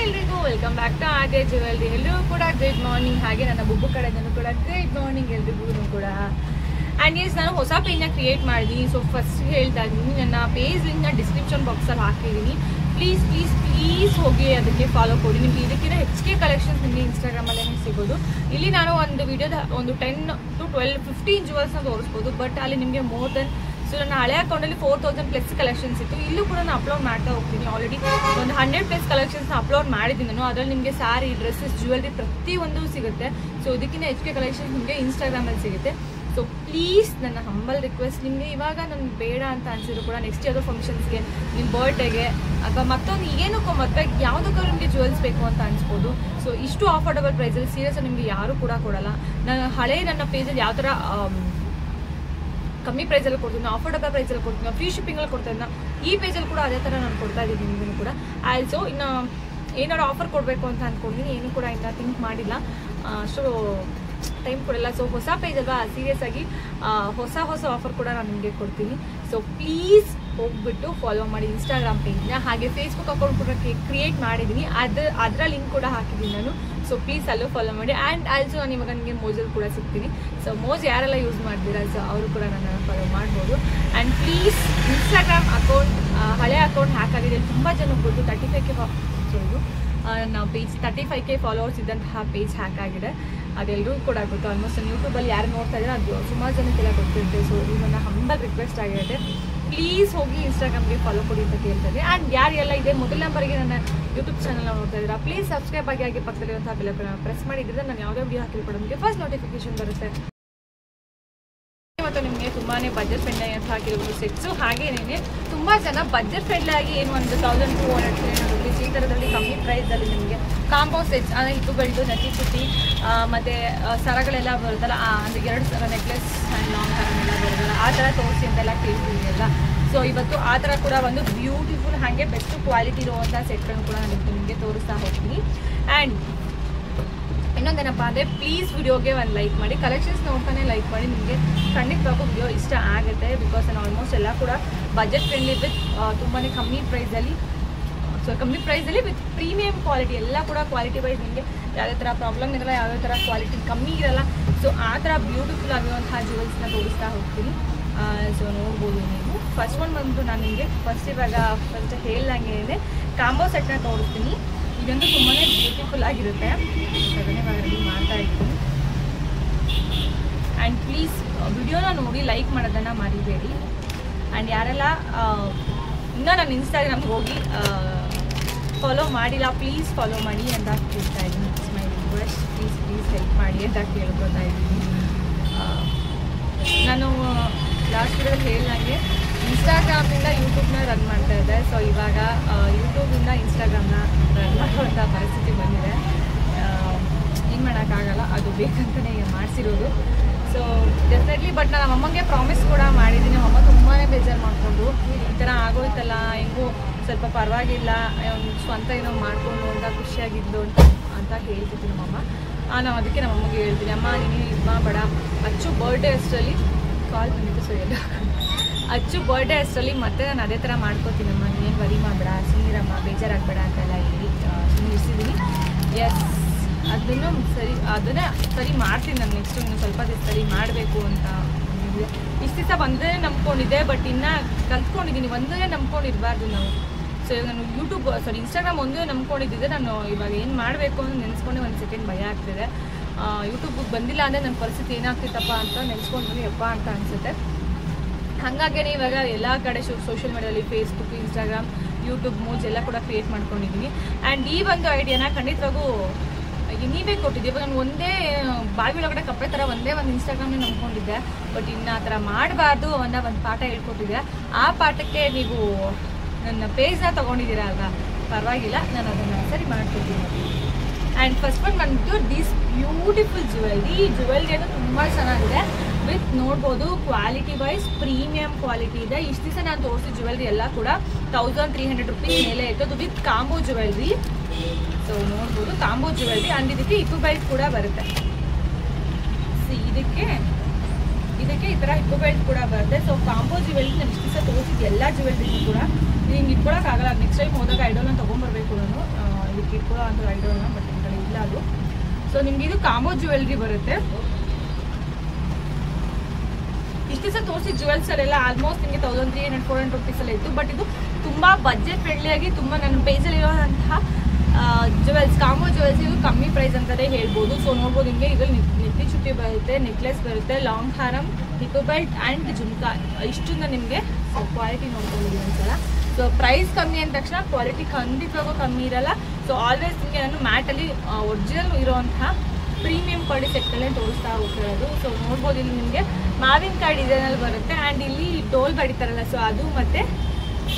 ಎಲ್ರಿಗೂ welcome back to RJ jewellery. ಎಲ್ಲರೂ ಕೂಡ ಗ್ರೇಟ್ ಮಾರ್ನಿಂಗ್. ಹಾಗೆ ನನ್ನ ಬುಬ್ಬು ಕಡೆದೂ ಕೂಡ ಗ್ರೇಟ್ ಮಾರ್ನಿಂಗ್ ಎಲ್ರಿಗೂ ಕೂಡ. ಆ್ಯಂಡ್ ಎಸ್, ನಾನು ಹೊಸ ಪೇಜ್ನ ಕ್ರಿಯೇಟ್ ಮಾಡಿದ್ದೀನಿ. ಸೊ ಫಸ್ಟ್ ಹೇಳ್ತಾ ಇದ್ದೀನಿ, ನನ್ನ ಪೇಜ್ ಲಿಂಕ್ನ ಡಿಸ್ಕ್ರಿಪ್ಷನ್ ಬಾಕ್ಸಲ್ಲಿ ಹಾಕಿದ್ದೀನಿ. ಪ್ಲೀಸ್ ಪ್ಲೀಸ್ ಪ್ಲೀಸ್ ಹೋಗಿ ಅದಕ್ಕೆ ಫಾಲೋ ಕೊಡಿ. ನಿಮಗೆ ಇದಕ್ಕಿಂತ ಹೆಚ್ಚಿಗೆ ಕಲೆಕ್ಷನ್ಸ್ ನಿಮಗೆ ಇನ್ಸ್ಟಾಗ್ರಾಮಲ್ಲೇ ಸಿಗೋದು. ಇಲ್ಲಿ ನಾನು ಒಂದು ವಿಡಿಯೋದ ಒಂದು 10 to 12, 15 ಜುವೆಲ್ಸ್ನ ತೋರಿಸ್ಬೋದು. ಬಟ್ ಅಲ್ಲಿ ನಿಮಗೆ ಮೋರ್ ದೆನ್, ಸೊ ನನ್ನ ಹಳೆ ಅಕೌಂಟಲ್ಲಿ 4000+ ಕಲೆಕ್ಷನ್ಸ್ ಇತ್ತು. ಇಲ್ಲೂ ಕೂಡ ನಾನು ಅಪ್ಲೋಡ್ ಮಾಡ್ತಾ ಹೋಗ್ತೀನಿ. ಆಲ್ರೆಡಿ ಒಂದು 100+ ಕಲೆಕ್ಷನ್ಸ್ನ ಅಪ್ಲೋಡ್ ಮಾಡಿದ್ದೀನಿ ನಾನು. ಅದರಲ್ಲಿ ನಿಮಗೆ ಸ್ಯಾರಿ, ಡ್ರೆಸ್ಸಸ್, ಜ್ಯುವೆಲ್ರಿ ಪ್ರತಿಯೊಂದು ಸಿಗುತ್ತೆ. ಸೊ ಇದಕ್ಕಿಂತ ಹೆಚ್ಚಿಗೆ ಕಲೆಕ್ಷನ್ಸ್ ನಿಮಗೆ ಇನ್ಸ್ಟಾಗ್ರಾಮಲ್ಲಿ ಸಿಗುತ್ತೆ. ಸೊ ಪ್ಲೀಸ್ ನನ್ನ ಹಂಬಲ್ ರಿಕ್ವೆಸ್ಟ್, ನಿಮಗೆ ಇವಾಗ ನನಗೆ ಬೇಡ ಅಂತ ಅನಿಸಿದ್ರು ಕೂಡ ನೆಕ್ಸ್ಟ್ ಯಾವುದೋ ಫಂಕ್ಷನ್ಸ್ಗೆ, ನಿಮ್ಮ ಬರ್ಡೇಗೆ ಅಥವಾ ಮತ್ತೊಂದು ಏನಕ್ಕೋ ಮದುವೆಗೆ ಯಾವುದಕ್ಕಾದ್ರೂ ನಿಮಗೆ ಜ್ಯುವೆಲ್ಸ್ ಬೇಕು ಅಂತ ಅನಿಸ್ಬೋದು. ಸೊ ಇಷ್ಟು ಅಫೋರ್ಡಬಲ್ ಪ್ರೈಸಲ್ಲಿ ಸೀರಿಯಸ್ ನಿಮಗೆ ಯಾರೂ ಕೂಡ ಕೊಡಲ್ಲ. ನನ್ನ ಪೇಜಲ್ಲಿ ಯಾವ ಥರ ಕಮ್ಮಿ ಪ್ರೈಸಲ್ಲಿ ಕೊಡ್ತೀನಿ, ಅಫೋರ್ಡಬಲ್ ಪ್ರೈಸಲ್ಲಿ ಕೊಡ್ತೀನಿ, ಫ್ರೀ ಶಿಪ್ಪಿಂಗಲ್ಲಿ ಕೊಡ್ತೀನಿ. ಈ ಪೇಜಲ್ಲಿ ಕೂಡ ಅದೇ ಥರ ನಾನು ಕೊಡ್ತಾ ಇದ್ದೀನಿ ನಿಮಗೂ ಕೂಡ. ಆಲ್ಸೋ ಇನ್ನು ಏನಾದ್ರು ಆಫರ್ ಕೊಡಬೇಕು ಅಂತ ಅಂದ್ಕೊಂಡಿದ್ದೀನಿ. ಏನು ಕೂಡ ಇನ್ನು ಥಿಂಕ್ ಮಾಡಿಲ್ಲ, ಸೊ ಟೈಮ್ ಕೊಡಲ್ಲ. ಸೊ ಹೊಸ ಪೇಜ್ ಅಲ್ವಾ, ಸೀರಿಯಸ್ ಆಗಿ ಹೊಸ ಆಫರ್ ಕೂಡ ನಾನು ನಿಮಗೆ ಕೊಡ್ತೀನಿ. ಸೊ ಪ್ಲೀಸ್ ಹೋಗ್ಬಿಟ್ಟು ಫಾಲೋ ಮಾಡಿ ಇನ್ಸ್ಟಾಗ್ರಾಮ್ ಪೇಜ್ನ. ಹಾಗೆ ಫೇಸ್ಬುಕ್ ಅಕೌಂಟ್ ಕೂಡ ಕ್ರಿಯೇಟ್ ಮಾಡಿದ್ದೀನಿ, ಅದರ ಲಿಂಕ್ ಕೂಡ ಹಾಕಿದ್ದೀನಿ ನಾನು. ಸೊ ಪ್ಲೀಸ್ ಅಲ್ಲೂ ಫಾಲೋ ಮಾಡಿ. ಆ್ಯಂಡ್ ಆಲ್ಸೋ ನಾನು ಇವಾಗ ನನಗೆ ಮೋಜಲ್ಲಿ ಕೂಡ ಸಿಗ್ತೀನಿ. ಸೊ ಮೋಜ್ ಯಾರೆಲ್ಲ ಯೂಸ್ ಮಾಡ್ತೀರಾ, ಸೊ ಅವರು ಕೂಡ ನನ್ನನ್ನು ಫಾಲೋ ಮಾಡ್ಬೋದು. ಆ್ಯಂಡ್ ಪ್ಲೀಸ್ ಇನ್ಸ್ಟಾಗ್ರಾಮ್ ಅಕೌಂಟ್, ಹಳೆ ಅಕೌಂಟ್ ಹ್ಯಾಕ್ ಆಗಿದೆ. ತುಂಬ ಜನಕ್ಕೆ ಗೊತ್ತು. 35K ಫಾಲೋವರ್ಸ್ ಇದ್ದಂತಹ ಪೇಜ್ ಹ್ಯಾಕ್ ಆಗಿದೆ. ಅದೆಲ್ಲರೂ ಕೂಡ ಗೊತ್ತು. ಆಲ್ಮೋಸ್ಟ್ ಯೂಟ್ಯೂಬಲ್ಲಿ ಯಾರು ನೋಡ್ತಾ ಇದ್ದಾರೆ ಅದು ಸುಮಾರು ಜನಕ್ಕೆಲ್ಲ ಗೊತ್ತಿರುತ್ತೆ. ಸೊ ಇದು ನನ್ನ ಹಂಬಲ್ ರಿಕ್ವೆಸ್ಟ್ ಆಗಿರುತ್ತೆ. ಪ್ಲೀಸ್ ಹೋಗಿ ಇನ್ಸ್ಟಾಗ್ರಾಮ್ಗೆ ಫಾಲೋ ಕೊಡಿ ಅಂತ ಕೇಳ್ತಾರೆ. ಆ್ಯಂಡ್ ಯಾರೆಲ್ಲ ಇದೆ ಮೊದಲ ನಂಬರಿಗೆ ನನ್ನ ಯೂಟ್ಯೂಬ್ ಚಾನಲ್ನ ನೋಡ್ತಾ ಇದ್ದೀರಾ, ಪ್ಲೀಸ್ ಸಬ್ಸ್ಕ್ರೈಬ್ ಆಗಿ ಪಕ್ಕದಲ್ಲಿರುವಂಥ ಬೆಲ್ ಐಕಾನ್ ಪ್ರೆಸ್ ಮಾಡಿದ್ರೆ ನಾನು ಯಾವುದೇ ವಿಡಿಯೋ ಹಾಕಿದ್ರು ಕೂಡ ನಿಮಗೆ ಫಸ್ಟ್ ನೋಟಿಫಿಕೇಶನ್ ಬರುತ್ತೆ. ಮತ್ತು ನಿಮಗೆ ತುಂಬಾ ಬಜೆಟ್ ಫ್ರೆಂಡ್ಲಿ ಅಂತ ಹಾಕಿರೋದು ಸೆಟ್ಸು. ಹಾಗೇನೇ ತುಂಬ ಜನ ಬಜೆಟ್ ಫ್ರೆಂಡ್ಲಿ ಆಗಿ ಏನು ಒಂದು 1200, 300 ರುಪೀಸ್ ಈ ಥರದಲ್ಲಿ ಕಮ್ಮಿ ಪ್ರೈಸಲ್ಲಿ ನಿಮಗೆ ಕಾಂಬೋ ಸೆಟ್ಸ್, ಅಂದರೆ ಹಿಪ್ಪು ಬೆಲ್ಟು, ನಟಿ ಚುಟ್ಟಿ ಮತ್ತು ಸರಗಳೆಲ್ಲ ಬರುತ್ತಲ್ಲ, ಅಂದರೆ 2 ಸರ ನೆಕ್ಲೆಸ್ ಆ್ಯಂಡ್ ಲಾಂಗ್ ಹಾರನೆಲ್ಲ ಬರುತ್ತಲ್ಲ, ಆ ಥರ ತೋರಿಸಿ ಅಂತೆಲ್ಲ ಕೇಳ್ತಿದ್ದೀರಲ್ಲ. ಸೊ ಇವತ್ತು ಆ ಥರ ಕೂಡ ಒಂದು ಬ್ಯೂಟಿಫುಲ್ ಹಾಗೆ ಬೆಸ್ಟ್ ಕ್ವಾಲಿಟಿ ಇರುವಂಥ ಸೆಟ್ಗಳನ್ನು ಕೂಡ ನಾನು ನಿಮಗೆ ತೋರಿಸ್ತಾ ಹೋಗ್ತೀನಿ. ಆ್ಯಂಡ್ ಇನ್ನೊಂದೇನಪ್ಪ ಅಂದರೆ, ಪ್ಲೀಸ್ ವಿಡಿಯೋಗೆ ಒಂದು ಲೈಕ್ ಮಾಡಿ. ಕಲೆಕ್ಷನ್ಸ್ ನೋಡ್ತಾನೆ ಲೈಕ್ ಮಾಡಿ. ನಿಮಗೆ ಖಂಡಿತವಾಗೂ ವಿಡಿಯೋ ಇಷ್ಟ ಆಗುತ್ತೆ. ಬಿಕಾಸ್ ನಾನು ಆಲ್ಮೋಸ್ಟ್ ಎಲ್ಲ ಕೂಡ ಬಜೆಟ್ ಫ್ರೆಂಡ್ಲಿ ವಿತ್ ತುಂಬಾ ಕಮ್ಮಿ ಪ್ರೈಸಲ್ಲಿ ವಿತ್ ಪ್ರೀಮಿಯಂ ಕ್ವಾಲಿಟಿ, ಎಲ್ಲ ಕೂಡ ಕ್ವಾಲಿಟಿ ವೈಸ್ ನಿಮಗೆ ಯಾವುದೇ ಥರ ಪ್ರಾಬ್ಲಮ್ ಇರಲ್ಲ, ಯಾವುದೇ ಥರ ಕ್ವಾಲಿಟಿ ಕಮ್ಮಿ ಇರಲ್ಲ. ಸೊ ಆ ಥರ ಬ್ಯೂಟಿಫುಲ್ ಆಗಿರುವಂತಹ ಜ್ಯುವೆಲ್ಸ್ನ ತೋರಿಸ್ತಾ ಹೋಗ್ತೀನಿ. ಸೊ ನೋಡ್ಬೋದು ನೀವು. ಫಸ್ಟ್ ಒನ್ ಬಂದು ನಾನು ನಿಮಗೆ ಫಸ್ಟ್ ಹೇಳ್ದಂಗೆ ಕಾಂಬೋ ಸೆಟ್ನ ತೋರಿಸ್ತೀನಿ. ಇದಂತೂ ತುಂಬಾ ಬ್ಯೂಟಿಫುಲ್ ಆಗಿರುತ್ತೆ. ಅದನ್ನೇ ರೆಡಿ ಮಾಡ್ತಾ ಇದ್ದೀನಿ. ಆ್ಯಂಡ್ ಪ್ಲೀಸ್ ವಿಡಿಯೋನ ನೋಡಿ ಲೈಕ್ ಮಾಡೋದನ್ನು ಮರಿಬೇಡಿ. ಆ್ಯಂಡ್ ಯಾರೆಲ್ಲ ಇನ್ನೂ ನನ್ನ ಇನ್ಸ್ಟಾಗ್ರಾಮ್ಗೆ ಹೋಗಿ ಫಾಲೋ ಮಾಡಿಲ್ಲ, ಪ್ಲೀಸ್ ಫಾಲೋ ಮಾಡಿ ಅಂತ ಕೇಳ್ತಾ ಇದ್ದೀನಿ. It's my request. Please help ಮಾಡಿ ಅಂತ ಕೇಳ್ಕೊತಾ ಇದ್ದೀನಿ. ನಾನು ಲಾಸ್ಟ್ ವಿಡಿಯೋದಲ್ಲಿ ಹೇಳ್ದಂಗೆ ಇನ್ಸ್ಟಾಗ್ರಾಮಿಂದ ಯೂಟ್ಯೂಬ್ನ ರನ್ ಮಾಡ್ತಾ ಇದ್ದೆ. ಸೊ ಇವಾಗ ಯೂಟ್ಯೂಬಿಂದ ಇನ್ಸ್ಟಾಗ್ರಾಮ್ನ ರನ್ ಮಾಡುವಂಥ ಪರಿಸ್ಥಿತಿ ಬಂದಿದೆ. ಏನು ಮಾಡೋಕ್ಕಾಗಲ್ಲ, ಅದು ಬೇಕಂತಲೇ ಮಾಡಿಸಿರೋದು. ಸೊ ಡೆಫಿನೆಟ್ಲಿ, ಬಟ್ ನಾನು ನಮ್ಮಮ್ಮಗೆ ಪ್ರಾಮಿಸ್ ಕೂಡ ಮಾಡಿದ್ದೀನಿ. ನಮ್ಮಮ್ಮ ತುಂಬಾ ಬೇಜಾರು ಮಾಡಿಕೊಂಡು, ಈ ಥರ ಆಗೋಯ್ತಲ್ಲ, ಹೆಂಗೂ ಸ್ವಲ್ಪ ಪರವಾಗಿಲ್ಲ, ಸ್ವಂತ ಏನೋ ಮಾಡಿಕೊಂಡು ಅಂತ ಖುಷಿಯಾಗಿದ್ದು ಅಂತ ಹೇಳ್ತಿದ್ದೀನಿ ನಮ್ಮಮ್ಮ. ನಾವು ಅದಕ್ಕೆ ನಮ್ಮಮ್ಮಗೆ ಹೇಳ್ತೀನಿ, ಅಮ್ಮ ನೀನು ಇದು ಬೇಡ, ಅಚ್ಚು ಬರ್ಡೇ ಅಷ್ಟರಲ್ಲಿ ಕಾಲ್ ಬಂದಿತ್ತು. ಸೊ ಎಲ್ಲ ಅಚ್ಚು ಬರ್ಡೇ ಅಷ್ಟರಲ್ಲಿ ಮತ್ತೆ ನಾನು ಅದೇ ಥರ ಮಾಡ್ಕೋತೀನಮ್ಮ, ನೀನೇನು ವರಿ ಮಾಡಬೇಡ, ಸುಮ್ಮನಿರಮ್ಮ, ಬೇಜಾರಾಗಬೇಡ ಅಂತೆಲ್ಲ ಹೇಳಿ ನಿಲ್ಲಿಸಿದ್ದೀನಿ. ಎಸ್, ಅದನ್ನೇ ಸರಿ ಮಾಡ್ತೀನಿ ನಾನು. ನೆಕ್ಸ್ಟು ಇನ್ನು ಸ್ವಲ್ಪ ದಿವಸದಲ್ಲಿ ಮಾಡಬೇಕು ಅಂತ ಇಷ್ಟು ದಿವಸ ಒಂದೇ ನಂಬ್ಕೊಂಡಿದ್ದೆ. ಬಟ್ ಇನ್ನೂ ಕಲ್ತ್ಕೊಂಡಿದ್ದೀನಿ, ಒಂದೇ ನಂಬ್ಕೊಂಡಿರಬಾರ್ದು ನಾವು. ಸೊ ಇವಾಗ ನಾನು ಇನ್ಸ್ಟಾಗ್ರಾಮ್ ಒಂದೇ ನಂಬ್ಕೊಂಡಿದ್ದೆ. ನಾನು ಇವಾಗ ಏನು ಮಾಡಬೇಕು ಅಂತ ನೆನೆಸ್ಕೊಂಡೆ ಒಂದು ಸೆಕೆಂಡ್ ಭಯ ಆಗ್ತಿದೆ. ಯೂಟ್ಯೂಬಿಗೆ ಬಂದಿಲ್ಲ ಅಂದರೆ ನನ್ನ ಪರಿಸ್ಥಿತಿ ಏನಾಗ್ತಿತ್ತಪ್ಪ ಅಂತ ನೆನೆಸ್ಕೊಂಡು ಯಪ್ಪ ಅಂತ ಅನಿಸುತ್ತೆ. ಹಾಗಾಗೇ ಇವಾಗ ಎಲ್ಲ ಕಡೆ ಸೋಷಿಯಲ್ ಮೀಡಿಯಾದಲ್ಲಿ ಫೇಸ್ಬುಕ್, ಇನ್ಸ್ಟಾಗ್ರಾಮ್, ಯೂಟ್ಯೂಬ್, ಮೋಜ್ ಎಲ್ಲ ಕೂಡ ಕ್ರಿಯೇಟ್ ಮಾಡ್ಕೊಂಡಿದ್ದೀನಿ. ಆ್ಯಂಡ್ ಈ ಒಂದು ಐಡಿಯಾನ ಖಂಡಿತವಾಗೂ ನೀವೇ ಕೊಟ್ಟಿದ್ದೆ. ಇವಾಗ ನಾನು ಒಂದೇ ಬಾವಿ ಒಳಗಡೆ ಕಪ್ಪೆ ಥರ ಒಂದೇ ಒಂದು ಇನ್ಸ್ಟಾಗ್ರಾಮ್ನೇ ನಂಬ್ಕೊಂಡಿದ್ದೆ. ಬಟ್ ಇನ್ನು ಆ ಥರ ಮಾಡಬಾರ್ದು ಅನ್ನೋ ಒಂದು ಪಾಠ ಹೇಳ್ಕೊಟ್ಟಿದ್ದೆ. ಆ ಪಾಠಕ್ಕೆ ನೀವು ನನ್ನ ಪೇಜ್ನ ತೊಗೊಂಡಿದ್ದೀರಾ ಅಲ್ವಾ, ಪರವಾಗಿಲ್ಲ, ನಾನು ಅದನ್ನು ಸರಿ ಮಾಡ್ಕೊತೀನಿ. ಆ್ಯಂಡ್ ಫಸ್ಟ್ ಒನ್ ಬಂದು ದಿಸ್ ಬ್ಯೂಟಿಫುಲ್ ಜ್ಯುವೆಲ್ರಿ. ಈ ಜ್ಯುವೆಲ್ರಿ ಅದು ತುಂಬ ಚೆನ್ನಾಗಿದೆ. ವಿತ್ ನೋಡ್ಬೋದು ಕ್ವಾಲಿಟಿ ವೈಸ್ ಪ್ರೀಮಿಯಂ ಕ್ವಾಲಿಟಿ ಇದೆ. ಇಷ್ಟು ದಿವಸ ನಾನು ತೋರಿಸಿದ ಜ್ಯುವೆಲ್ರಿ ಎಲ್ಲ ಕೂಡ 1300 ರುಪೀಸ್ ಮೇಲೆ ಇತ್ತು. ಅದು ವಿತ್ ಕಾಂಬೋ ಜ್ಯುವೆಲ್ರಿ. ಸೊ ನೋಡ್ಬೋದು ಕಾಂಬೋ ಜ್ಯುವೆಲ್ರಿ. ಆ್ಯಂಡ್ ಇದಕ್ಕೆ ಹಿಪ್ಪು ಬೆಲ್ಟ್ ಕೂಡ ಬರುತ್ತೆ. ಇದಕ್ಕೆ ಈ ಥರ ಹಿಪ್ಪು ಬೆಲ್ಟ್ ಕೂಡ ಬರುತ್ತೆ. ಸೊ ಕಾಂಬೋ ಜ್ಯುವೆಲ್ರಿ ನಾನು ಇಷ್ಟು ದಿವಸ ತೋರಿಸಿದ ಎಲ್ಲ ಜ್ಯುವೆಲ್ರಿಗೂ ಕೂಡ ಹಿಂಗೆ ಇಟ್ಕೊಳಕ್ಕಾಗಲ್ಲ. ನೆಕ್ಸ್ಟ್ ಟೈಮ್ ಹೋದಾಗ ಐಡಲ್ನ ತೊಗೊಂಬರ್ಬೇಕು ನಾನು. ಇದಕ್ಕೆ ಇಲ್ವಾ ಅಂತ ಐಡಿಯಾ ಇಲ್ಲ, ಬಟ್ ನಿಮ್ಮ ಕಡೆ ಇಲ್ಲ ಅದು. ಸೊ ನಿಮ್ಗೆ ಇದು ಕಾಂಬೋ ಜ್ಯುವೆಲ್ರಿ ಬರುತ್ತೆ. ಇಷ್ಟು ಸಹ ತೋರಿಸಿ ಜ್ಯುವೆಲ್ಸ್ ಅಲ್ಲೆಲ್ಲ ಆಲ್ಮೋಸ್ಟ್ ನಿಮಗೆ 1300-400 ರುಪೀಸಲ್ಲಿ ಇತ್ತು. ಬಟ್ ಇದು ತುಂಬ ಬಜೆಟ್ ಫ್ರೆಂಡ್ಲಿಯಾಗಿ ತುಂಬ ನನ್ನ ಪೇಜಲ್ಲಿ ಇರೋಂತಹ ಜ್ಯುವೆಲ್ಸ್, ಕಾಂಬೋ ಜ್ಯುವೆಲ್ಸ್ ಇದು ಕಮ್ಮಿ ಪ್ರೈಸ್ ಅಂತಲೇ ಹೇಳ್ಬೋದು. ಸೊ ನೋಡ್ಬೋದು ನಿಮಗೆ ಇದರಲ್ಲಿ ನೆತ್ತಿ ಚುಟ್ಟಿ ಬರುತ್ತೆ, ನೆಕ್ಲೆಸ್ ಬರುತ್ತೆ, long ಹಾರಮ್, Heiko belt and jhumka ಇಷ್ಟನ್ನ ನಿಮಗೆ. ಸೊ ಕ್ವಾಲಿಟಿ ನೋಡ್ಬೋದು ಒಂದ್ಸಲ. ಸೊ ಪ್ರೈಸ್ ಕಮ್ಮಿ ಅಂದ ತಕ್ಷಣ ಕ್ವಾಲಿಟಿ ಖಂಡಿತವಾಗೂ ಕಮ್ಮಿ ಇರಲ್ಲ. ಸೊ ಆಲ್ವೇಸ್ ನಿಮಗೆ ನಾನು ಮ್ಯಾಟಲ್ಲಿ ಒರಿಜಿನಲ್ ಇರೋವಂತಹ ಪ್ರೀಮಿಯಂ ಕ್ವಾಲಿಟಿ ಸೆಟ್ಟಲ್ಲೇ ತೋರಿಸ್ತಾ ಹೋಗ್ತಿರೋದು. ಸೊ ನೋಡ್ಬೋದು ಇಲ್ಲಿ ನಿಮಗೆ ಮಾವಿನಕಾಯಿ ಡಿಸೈನಲ್ಲಿ ಬರುತ್ತೆ ಆ್ಯಂಡ್ ಇಲ್ಲಿ ಟೋಲ್ ಬಡಿತಾರಲ್ಲ, ಸೊ ಅದು ಮತ್ತು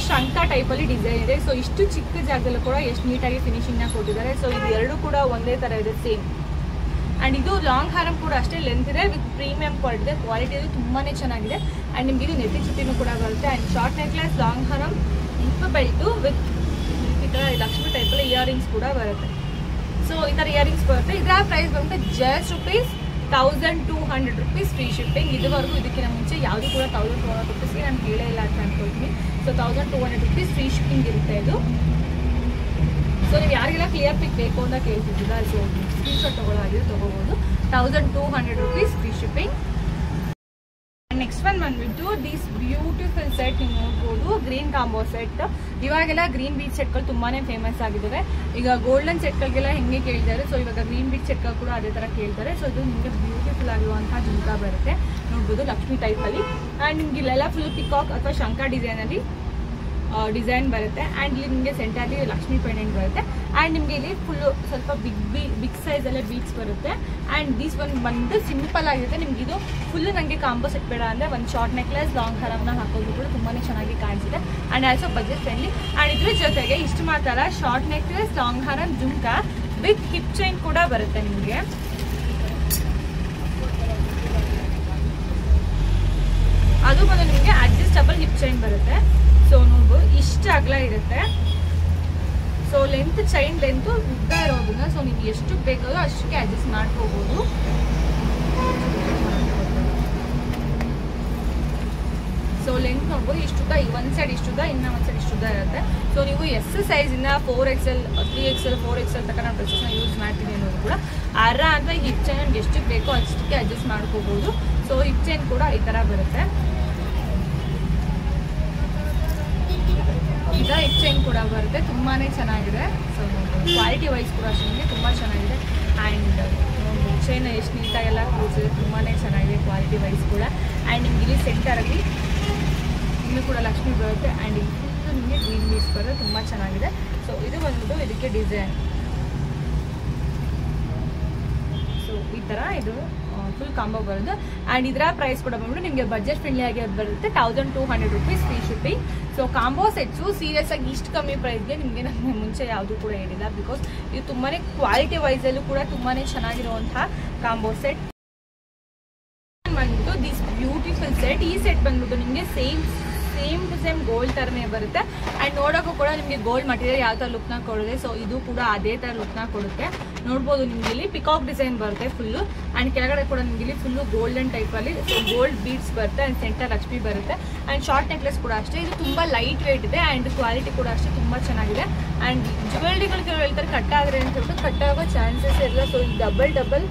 ಶಂಕ ಟೈಪಲ್ಲಿ ಡಿಸೈನ್ ಇದೆ. ಸೊ ಇಷ್ಟು ಚಿಕ್ಕ ಜಾಗದಲ್ಲೂ ಕೂಡ ಎಷ್ಟು ನೀಟಾಗಿ ಫಿನಿಶಿಂಗ್ನ ಕೊಟ್ಟಿದ್ದಾರೆ. ಸೊ ಇದು ಎರಡು ಕೂಡ ಒಂದೇ ಥರ ಇದೆ, ಸೇಮ್. ಆ್ಯಂಡ್ ಇದು ಲಾಂಗ್ ಹಾರಮ್ ಕೂಡ ಅಷ್ಟೇ ಲೆಂತ್ ಇದೆ, ವಿತ್ ಪ್ರೀಮಿಯಂ ಕ್ವಾಲಿಟಿ ಇದೆ. ಕ್ವಾಲಿಟಿ ಅದು ತುಂಬಾ ಚೆನ್ನಾಗಿದೆ. ಆ್ಯಂಡ್ ನಿಮಗೆ ಇದು ನೆತ್ತಿ ಚುಟ್ಟಿನೂ ಕೂಡ ಬರುತ್ತೆ. ಆ್ಯಂಡ್ ಶಾರ್ಟ್ ನೆಕ್ಲೆಸ್, ಲಾಂಗ್ ಹಾರಮ್, ಹಿಪ್ ಬೆಲ್ಟು ವಿತ್ ಈ ಥರ ಲಕ್ಷ್ಮಿ ಟೈಪಲ್ಲಿ ಇಯರಿಂಗ್ಸ್ ಕೂಡ ಬರುತ್ತೆ. ಸೊ ಈ ಥರ ಇಯರಿಂಗ್ಸ್ ಬರುತ್ತೆ. ಇದರ ಪ್ರೈಸ್ ಬಂದು ಜಸ್ಟ್ ₹1200 ಫ್ರೀ ಶಿಪ್ಪಿಂಗ್. ಇದುವರೆಗೂ ಇದಕ್ಕಿಂತ ಮುಂಚೆ ಯಾವುದು ಕೂಡ 1200 ರುಪೀಸ್ಗೆ ನಾನು ಹೇಳೇ ಇಲ್ಲ ಅಂತ ಅನ್ಕೊಳ್ತೀನಿ. ಸೊ ₹1200 ಫ್ರೀ ಶಿಪ್ಪಿಂಗ್ ಇರುತ್ತೆ ಇದು. ಸೊ ನೀವು ಯಾರಿಗೆಲ್ಲ ಕ್ಲಿಯರ್ ಪಿಕ್ ಬೇಕು ಅಂತ ಕೇಳ್ತಿದ್ದೀರಾ, ಸೊ ಸ್ಕ್ರೀನ್ಶಾಟ್ ತೊಗೊಳ್ಳೋದಾಗಿದೆ ತೊಗೋಬೋದು. ₹1200 ಫ್ರೀ ಶಿಪ್ಪಿಂಗ್. ನೆಕ್ಸ್ಟ್ ಒನ್ ಬಂದ್ಬಿಟ್ಟು ದಿಸ್ ಬ್ಯೂಟಿಫುಲ್ ಸೆಟ್ ನೀವು ನೋಡ್ಬೋದು, ಗ್ರೀನ್ ಕಾಂಬೋ ಸೆಟ್. ಇವಾಗೆಲ್ಲ ಗ್ರೀನ್ ಬೀಚ್ ಸೆಟ್ಗಳು ತುಂಬಾನೇ ಫೇಮಸ್ ಆಗಿದ್ದಾವೆ. ಈಗ ಗೋಲ್ಡನ್ ಸೆಟ್ಗಳಿಗೆಲ್ಲ ಹೆಂಗೆ ಕೇಳ್ತಾರೆ, ಸೊ ಇವಾಗ ಗ್ರೀನ್ ಬೀಚ್ ಸೆಟ್ಗಳು ಕೂಡ ಅದೇ ಥರ ಕೇಳ್ತಾರೆ. ಸೊ ಇದು ನಿಮಗೆ ಬ್ಯೂಟಿಫುಲ್ ಆಗಿರುವಂತಹ ಜುಮ್ಕಾ ಬರುತ್ತೆ ನೋಡ್ಬೋದು, ಲಕ್ಷ್ಮಿ ಟೈಪಲ್ಲಿ. ಆ್ಯಂಡ್ ನಿಮ್ಗೆ ಇಲ್ಲೆಲ್ಲ ಫುಲ್ ಪಿಕಾಕ್ ಅಥವಾ ಶಂಕ ಡಿಸೈನಲ್ಲಿ ಡಿಸೈನ್ ಬರುತ್ತೆ. ಆ್ಯಂಡ್ ಇಲ್ಲಿ ನಿಮಗೆ ಸೆಂಟರಲ್ಲಿ ಲಕ್ಷ್ಮಿ ಪೆಂಡೆಂಟ್ ಬರುತ್ತೆ. ಆ್ಯಂಡ್ ನಿಮಗೆ ಇಲ್ಲಿ ಫುಲ್ಲು ಸ್ವಲ್ಪ ಬಿಗ್ ಸೈಜಲ್ಲೇ ಬೀಡ್ಸ್ ಬರುತ್ತೆ. ಆ್ಯಂಡ್ ದಿಸ್ ಒಂದು ಬಂದು ಸಿಂಪಲ್ ಆಗಿರುತ್ತೆ. ನಿಮ್ಗೆ ಇದು ಫುಲ್ಲು ನನಗೆ ಕಾಂಬೋ ಸೆಟ್ ಬೇಡ ಅಂದರೆ ಒಂದು ಶಾರ್ಟ್ ನೆಕ್ಲೆಸ್, ಲಾಂಗ್ ಹಾರಮ್ನ ಹಾಕೋದು ಕೂಡ ತುಂಬಾ ಚೆನ್ನಾಗಿ ಕಾಣಿಸಿದೆ. And also budget friendly. And ಇದ್ರ ಜೊತೆಗೆ ಇಷ್ಟು ಮಾತ್ರ ಶಾರ್ಟ್ ನೆಕ್ಲೆಸ್, ಲಾಂಗ್ ಹಾರಮ್, ಜುಮ್ಕಾ ವಿತ್ ಹಿಪ್ ಚೈನ್ ಕೂಡ ಬರುತ್ತೆ ನಿಮಗೆ. ಅದು ಬಂದು ನಿಮಗೆ ಅಡ್ಜಸ್ಟಬಲ್ ಹಿಪ್ ಚೈನ್ ಬರುತ್ತೆ. ಸೊ ನೋಡ್ಬೋದು ಇಷ್ಟು ಅಗಲ ಇರುತ್ತೆ. ಸೊ ಲೆಂತ್ ಚೈನ್ ಲೆಂತು ಉದ್ದ ಇರೋದನ್ನ ಸೊ ನೀವು ಎಷ್ಟು ಬೇಕಾದೋ ಅಷ್ಟಕ್ಕೆ ಅಡ್ಜಸ್ಟ್ ಮಾಡ್ಕೋಬೋದು. ಸೊ ಲೆಂತ್ ನೋಡ್ಬೋದು ಇಷ್ಟುದ್ದ, ಒಂದು ಸೈಡ್ ಇಷ್ಟುದ್ದ, ಇನ್ನೂ ಒಂದು ಸೈಡ್ ಇಷ್ಟುದ್ದ ಇರುತ್ತೆ. ಸೊ ನೀವು ಎಸ್ ಸೈಜಿಂದ 4XL, 3XL, 4XL ತನಕ ನಾನು ಡ್ರೆಸ್ಸಸ್ನ ಯೂಸ್ ಮಾಡ್ತೀನಿ ಅನ್ನೋದು ಕೂಡ ಅರ ಅಂದರೆ ಹಿಪ್ ಚೈನ್ ನಮ್ಗೆ ಎಷ್ಟು ಬೇಕೋ ಅಷ್ಟಕ್ಕೆ ಅಡ್ಜಸ್ಟ್ ಮಾಡ್ಕೋಬೋದು. ಸೊ ಹಿಪ್ ಚೈನ್ ಕೂಡ ಈ ಥರ ಬರುತ್ತೆ. ಈಗ ಹಿಪ್ ಚೈನ್ ಕೂಡ ಬರುತ್ತೆ, ತುಂಬಾ ಚೆನ್ನಾಗಿದೆ. ಸೊ ಕ್ವಾಲಿಟಿ ವೈಸ್ ಕೂಡ ಅಷ್ಟೇ ತುಂಬ ಚೆನ್ನಾಗಿದೆ. ಆ್ಯಂಡ್ ಚೈನ್ ಎಷ್ಟು ನೀಟಾಗೆಲ್ಲ ಕೂರಿಸಿದೆ, ತುಂಬಾ ಚೆನ್ನಾಗಿದೆ ಕ್ವಾಲಿಟಿ ವೈಸ್ ಕೂಡ. ಆ್ಯಂಡ್ ನಿಮ್ಗೆ ಇಲ್ಲಿ ಸೆಂಟರಲ್ಲಿ ಇನ್ನೂ ಕೂಡ ಲಕ್ಷ್ಮಿ ಬರುತ್ತೆ. ಆ್ಯಂಡ್ ಇಲ್ಲಿ ಫುಲ್ ನಿಮಗೆ ಗ್ರೀನ್ ಬೀಡ್ಸ್ ಬರುತ್ತೆ, ತುಂಬ ಚೆನ್ನಾಗಿದೆ. ಸೊ ಇದು ಬಂದ್ಬಿಟ್ಟು ಇದಕ್ಕೆ ಡಿಸೈನ್. ಸೊ ಈ ಥರ ಇದು ಫುಲ್ ಕಾಂಬೋ ಬರೋದು. ಆ್ಯಂಡ್ ಇದರ ಪ್ರೈಸ್ ಕೂಡ ಬಂದ್ಬಿಟ್ಟು ನಿಮಗೆ ಬಜೆಟ್ ಫ್ರೆಂಡ್ಲಿ ಆಗಿ ಅದು ಬರುತ್ತೆ, ₹1200 free shipping. So combo sets serious ಆಗಿ ಇಷ್ಟು ಕಮ್ಮಿ ಪ್ರೈಸ್ಗೆ ನಿಮಗೆ ನಾನು ಮುಂಚೆ ಯಾವುದೂ ಕೂಡ ಹೇಳಿಲ್ಲ. ಬಿಕಾಸ್ ಇದು ತುಂಬಾ ಕ್ವಾಲಿಟಿ ವೈಸಲ್ಲೂ ಕೂಡ ತುಂಬಾ ಚೆನ್ನಾಗಿರುವಂತಹ ಕಾಂಬೋ ಸೆಟ್ ಬಂದ್ಬಿಟ್ಟು ದಿಸ್ ಬ್ಯೂಟಿಫುಲ್ ಸೆಟ್. ಈ ಸೆಟ್ ಬಂದ್ಬಿಟ್ಟು ನಿಮಗೆ ಸೇಮ್ ಟು ಸೇಮ್ ಗೋಲ್ಡ್ ಥರನೇ ಬರುತ್ತೆ. ಆ್ಯಂಡ್ ನೋಡೋಕ್ಕೂ ಕೂಡ ನಿಮಗೆ ಗೋಲ್ಡ್ ಮಟೀರಿಯಲ್ ಯಾವ ಥರ ಲುಕ್ನ ಕೊಡುತ್ತೆ, ಸೊ ಇದು ಕೂಡ ಅದೇ ಥರ ಲುಕ್ನ ಕೊಡುತ್ತೆ. ನೋಡ್ಬೋದು ನಿಮಗೆ ಇಲ್ಲಿ ಪಿಕಾಕ್ ಡಿಸೈನ್ ಬರುತ್ತೆ ಫುಲ್ಲು. ಆ್ಯಂಡ್ ಕೆಳಗಡೆ ಕೂಡ ನಿಮಗೆ ಇಲ್ಲಿ ಫುಲ್ಲು ಗೋಲ್ಡನ್ ಟೈಪಲ್ಲಿ ಗೋಲ್ಡ್ ಬೀಡ್ಸ್ ಬರುತ್ತೆ. ಆ್ಯಂಡ್ ಸೆಂಟರ್ ಲಕ್ಷ್ಮಿ ಬರುತ್ತೆ. ಆ್ಯಂಡ್ ಶಾರ್ಟ್ ನೆಕ್ಲೆಸ್ ಕೂಡ ಅಷ್ಟೇ, ಇದು ತುಂಬ ಲೈಟ್ ವೇಟ್ ಇದೆ. ಆ್ಯಂಡ್ ಕ್ವಾಲಿಟಿ ಕೂಡ ಅಷ್ಟೇ ತುಂಬ ಚೆನ್ನಾಗಿದೆ. ಆ್ಯಂಡ್ ಜ್ಯುವೆಲ್ರಿಗಳು ಕೆಲವು ಹೇಳ್ತಾರೆ ಕಟ್ಟಾದರೆ ಅಂತ ಹೇಳ್ಬಿಟ್ಟು, ಕಟ್ಟಾಗೋ ಚಾನ್ಸಸ್ ಇಲ್ಲ. ಸೊ ಇದು ಡಬಲ್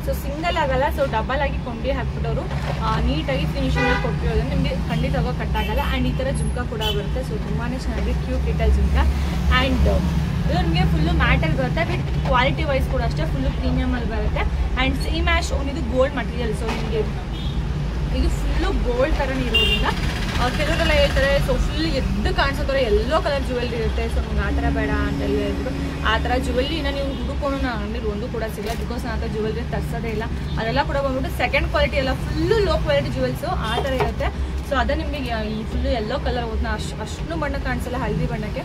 ಸೊ ಸಿಂಗಲ್ ಆಗಲ್ಲ, ಸೊ ಡಬಲ್ ಆಗಿ ಕೊಂಡಿ ಹಾಕ್ಬಿಟ್ಟವರು ನೀಟಾಗಿ ಫಿನಿಶಿಂಗ್ ಕೊಟ್ಟಿರೋದ್ರಿಂದ ನಿಮಗೆ ಖಂಡಿತವಾಗ ಕಟ್ಟಾಗಲ್ಲ. ಆ್ಯಂಡ್ ಈ ಥರ ಜುಮ್ಕಾ ಕೂಡ ಬರುತ್ತೆ. ಸೊ ತುಂಬಾ ಚೆನ್ನಾಗಿದೆ, ಕ್ಯೂಟ್ ಲಿಟಲ್ ಜುಮ್ಕಾ. ಆ್ಯಂಡ್ ಇದು ನಿಮಗೆ ಫುಲ್ಲು ಮ್ಯಾಟಲ್ ಬರುತ್ತೆ, ವಿತ್ ಕ್ವಾಲಿಟಿ ವೈಸ್ ಕೂಡ ಅಷ್ಟೇ ಫುಲ್ಲು ಪ್ರೀಮಿಯಮಲ್ಲಿ ಬರುತ್ತೆ. ಆ್ಯಂಡ್ ಸೇಮ್ ಆ್ಯಶ್ ಇದು ಗೋಲ್ಡ್ ಮಟೀರಿಯಲ್. ಸೊ ನಿಮಗೆ ಇದು ಫುಲ್ಲು ಗೋಲ್ಡ್ ಥರನೇ ಇರೋದ್ರಿಂದ ಕೆಲವರೆಲ್ಲ ಹೇಳ್ತಾರೆ ಸೊ ಫುಲ್ ಎದ್ದು ಕಾಣಿಸೋ ಥರ ಎಲ್ಲೋ ಕಲರ್ ಜ್ಯುವೆಲ್ರಿ ಇರುತ್ತೆ. ಸೊ ನಮ್ಗೆ ಆ ಥರ ಬೇಡ ಅಂತೆಲ್ಲ ಹೇಳ್ಬಿಟ್ಟು ಆ ಥರ ಜ್ಯುವೆಲ್ರಿನ ನೀವು ಹುಡುಕೊಂಡು ನಾನು ಅಂಗಡಿ ಒಂದು ಕೂಡ ಸಿಗಲ್ಲ. ಬಿಕಾಸ್ ನಾನು ಆ ಥರ ಜ್ಯುವೆಲ್ರಿ ತರಿಸೋದೇ ಇಲ್ಲ. ಅದೆಲ್ಲ ಕೂಡ ಬಂದ್ಬಿಟ್ಟು ಸೆಕೆಂಡ್ ಕ್ವಾಲಿಟಿ ಎಲ್ಲ ಫುಲ್ಲು ಲೋ ಕ್ವಾಲಿಟಿ ಜ್ಯುವೆಲ್ಸು ಆ ಥರ ಇರುತ್ತೆ. ಸೊ ಅದೇ ನಿಮಗೆ ಈ ಫುಲ್ಲು ಎಲ್ಲೋ ಕಲರ್ ಹೋದ್ನ ಅಷ್ಟು ಬಣ್ಣ ಕಾಣಿಸಲ್ಲ, ಹಳದಿ ಬಣ್ಣಕ್ಕೆ.